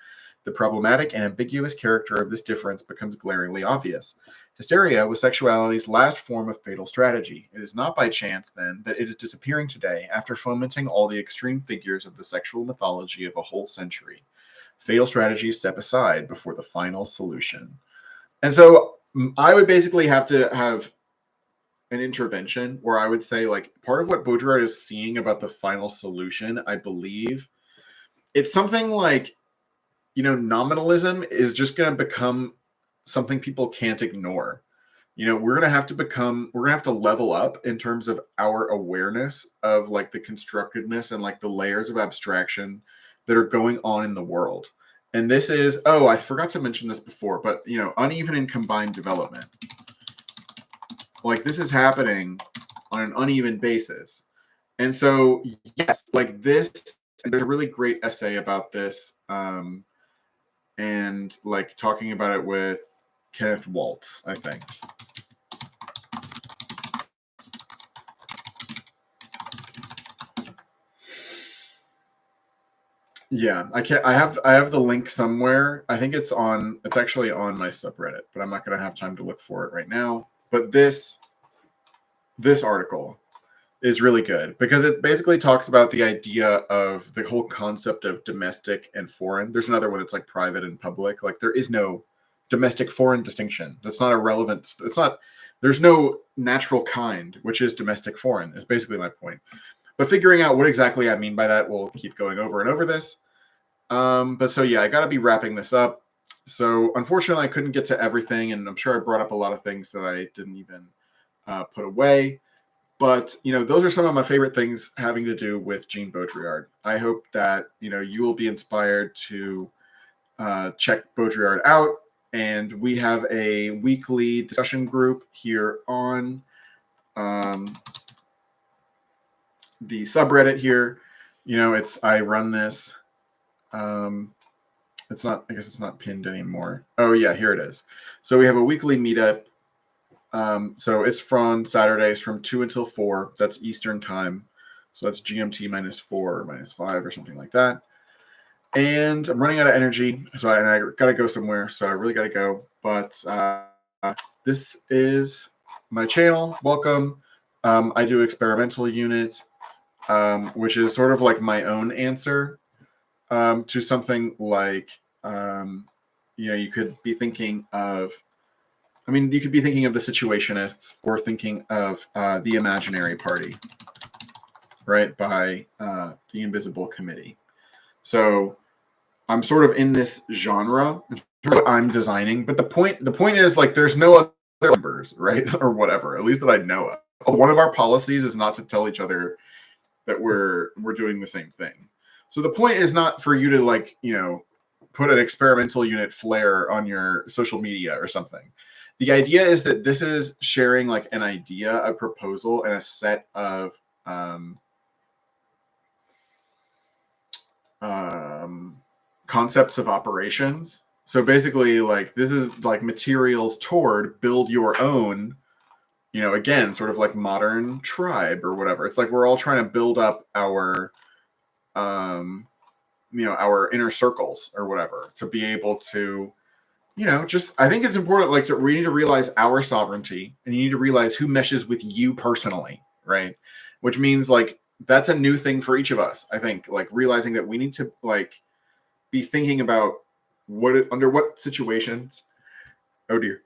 the problematic and ambiguous character of this difference becomes glaringly obvious. Hysteria was sexuality's last form of fatal strategy. It is not by chance, then, that it is disappearing today after fomenting all the extreme figures of the sexual mythology of a whole century. Fatal strategies step aside before the final solution. And so I would basically have to have an intervention where I would say, like, part of what Baudrillard is seeing about the final solution, I believe, it's something like, nominalism is just going to become something people can't ignore. We're going to have to level up in terms of our awareness of like the constructedness and like the layers of abstraction that are going on in the world. And this is, I forgot to mention this before, but uneven and combined development. Like, this is happening on an uneven basis. And so, yes, like this, and there's a really great essay about this, and like talking about it with Kenneth Waltz, I think. Yeah, I have the link somewhere. I think it's actually on my subreddit, but I'm not going to have time to look for it right now. But this article is really good because it basically talks about the idea of the whole concept of domestic and foreign. There's another one that's like private and public. Like, there is no domestic foreign distinction. That's not a relevant. There's no natural kind, which is domestic foreign, is basically my point. But figuring out what exactly I mean by that, we'll keep going over and over this. But so, yeah, I got to be wrapping this up. So unfortunately, I couldn't get to everything, and I'm sure I brought up a lot of things that I didn't even put away. But, those are some of my favorite things having to do with Jean Baudrillard. I hope that, you will be inspired to check Baudrillard out. And we have a weekly discussion group here on the subreddit here. I run this. It's not, I guess it's not pinned anymore. Oh yeah, here it is. So we have a weekly meetup. So it's from Saturdays from 2 until 4. That's Eastern time. So that's GMT -4 or -5 or something like that. And I'm running out of energy. So I got to go somewhere. So I really got to go. But this is my channel. Welcome. I do experimental unit, which is sort of like my own answer to something like, you could be thinking of, you could be thinking of the Situationists or thinking of the Imaginary Party, right, by the Invisible Committee. So I'm sort of in this genre, what I'm designing, but the point is, like, there's no other members, right, or whatever, at least that I know of. One of our policies is not to tell each other that we're doing the same thing. So the point is not for you to, like, put an experimental unit flare on your social media or something. The idea is that this is sharing like an idea, a proposal, and a set of concepts of operations. So basically, like, this is like materials toward build your own, again, sort of like modern tribe or whatever. It's like we're all trying to build up our our inner circles or whatever to be able to, I think it's important, like, we need to realize our sovereignty, and you need to realize who meshes with you personally, right? Which means, like, that's a new thing for each of us. I think, like, realizing that we need to, like, be thinking about under what situations, oh dear,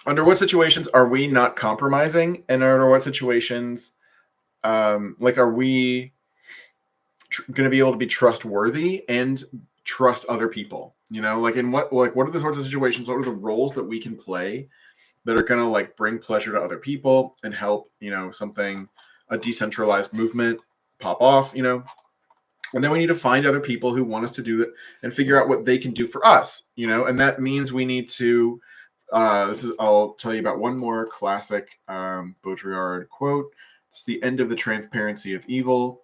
under what situations are we not compromising, and under what situations, like, are we going to be able to be trustworthy and trust other people, like, in what are the sorts of situations, what are the roles that we can play that are going to, like, bring pleasure to other people and help, a decentralized movement pop off, and then we need to find other people who want us to do it and figure out what they can do for us, and that means we need to, I'll tell you about one more classic Baudrillard quote. It's the end of the transparency of evil.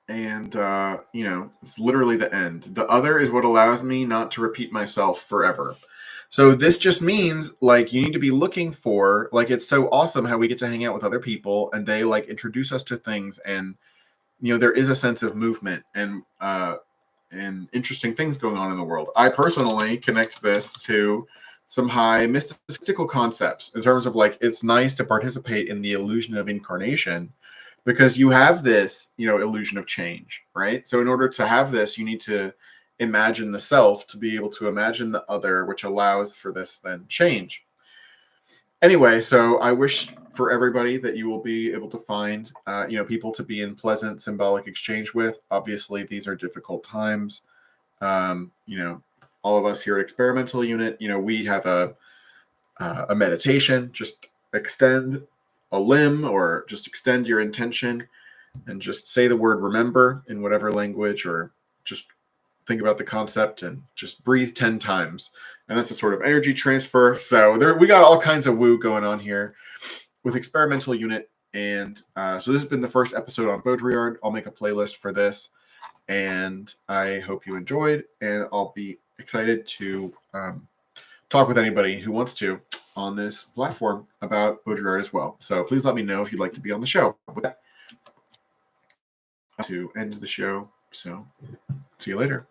And, it's literally the end. The other is what allows me not to repeat myself forever. So this just means, like, you need to be looking for, like, it's so awesome how we get to hang out with other people and they, like, introduce us to things, and, there is a sense of movement and interesting things going on in the world. I personally connect this to some high mystical concepts in terms of, like, it's nice to participate in the illusion of incarnation, because you have this, illusion of change, right? So in order to have this, you need to imagine the self to be able to imagine the other, which allows for this then change. Anyway, so I wish for everybody that you will be able to find, people to be in pleasant symbolic exchange with. Obviously, these are difficult times. All of us here at Experimental Unit, we have a meditation. Just extend a limb or just extend your intention and just say the word remember in whatever language, or just think about the concept and just breathe 10 times. And that's a sort of energy transfer. So we got all kinds of woo going on here with Experimental Unit. And so this has been the first episode on Baudrillard. I'll make a playlist for this. And I hope you enjoyed. And I'll be excited to talk with anybody who wants to on this platform about Baudrillard as well. So please let me know if you'd like to be on the show. With that, to end the show. So see you later.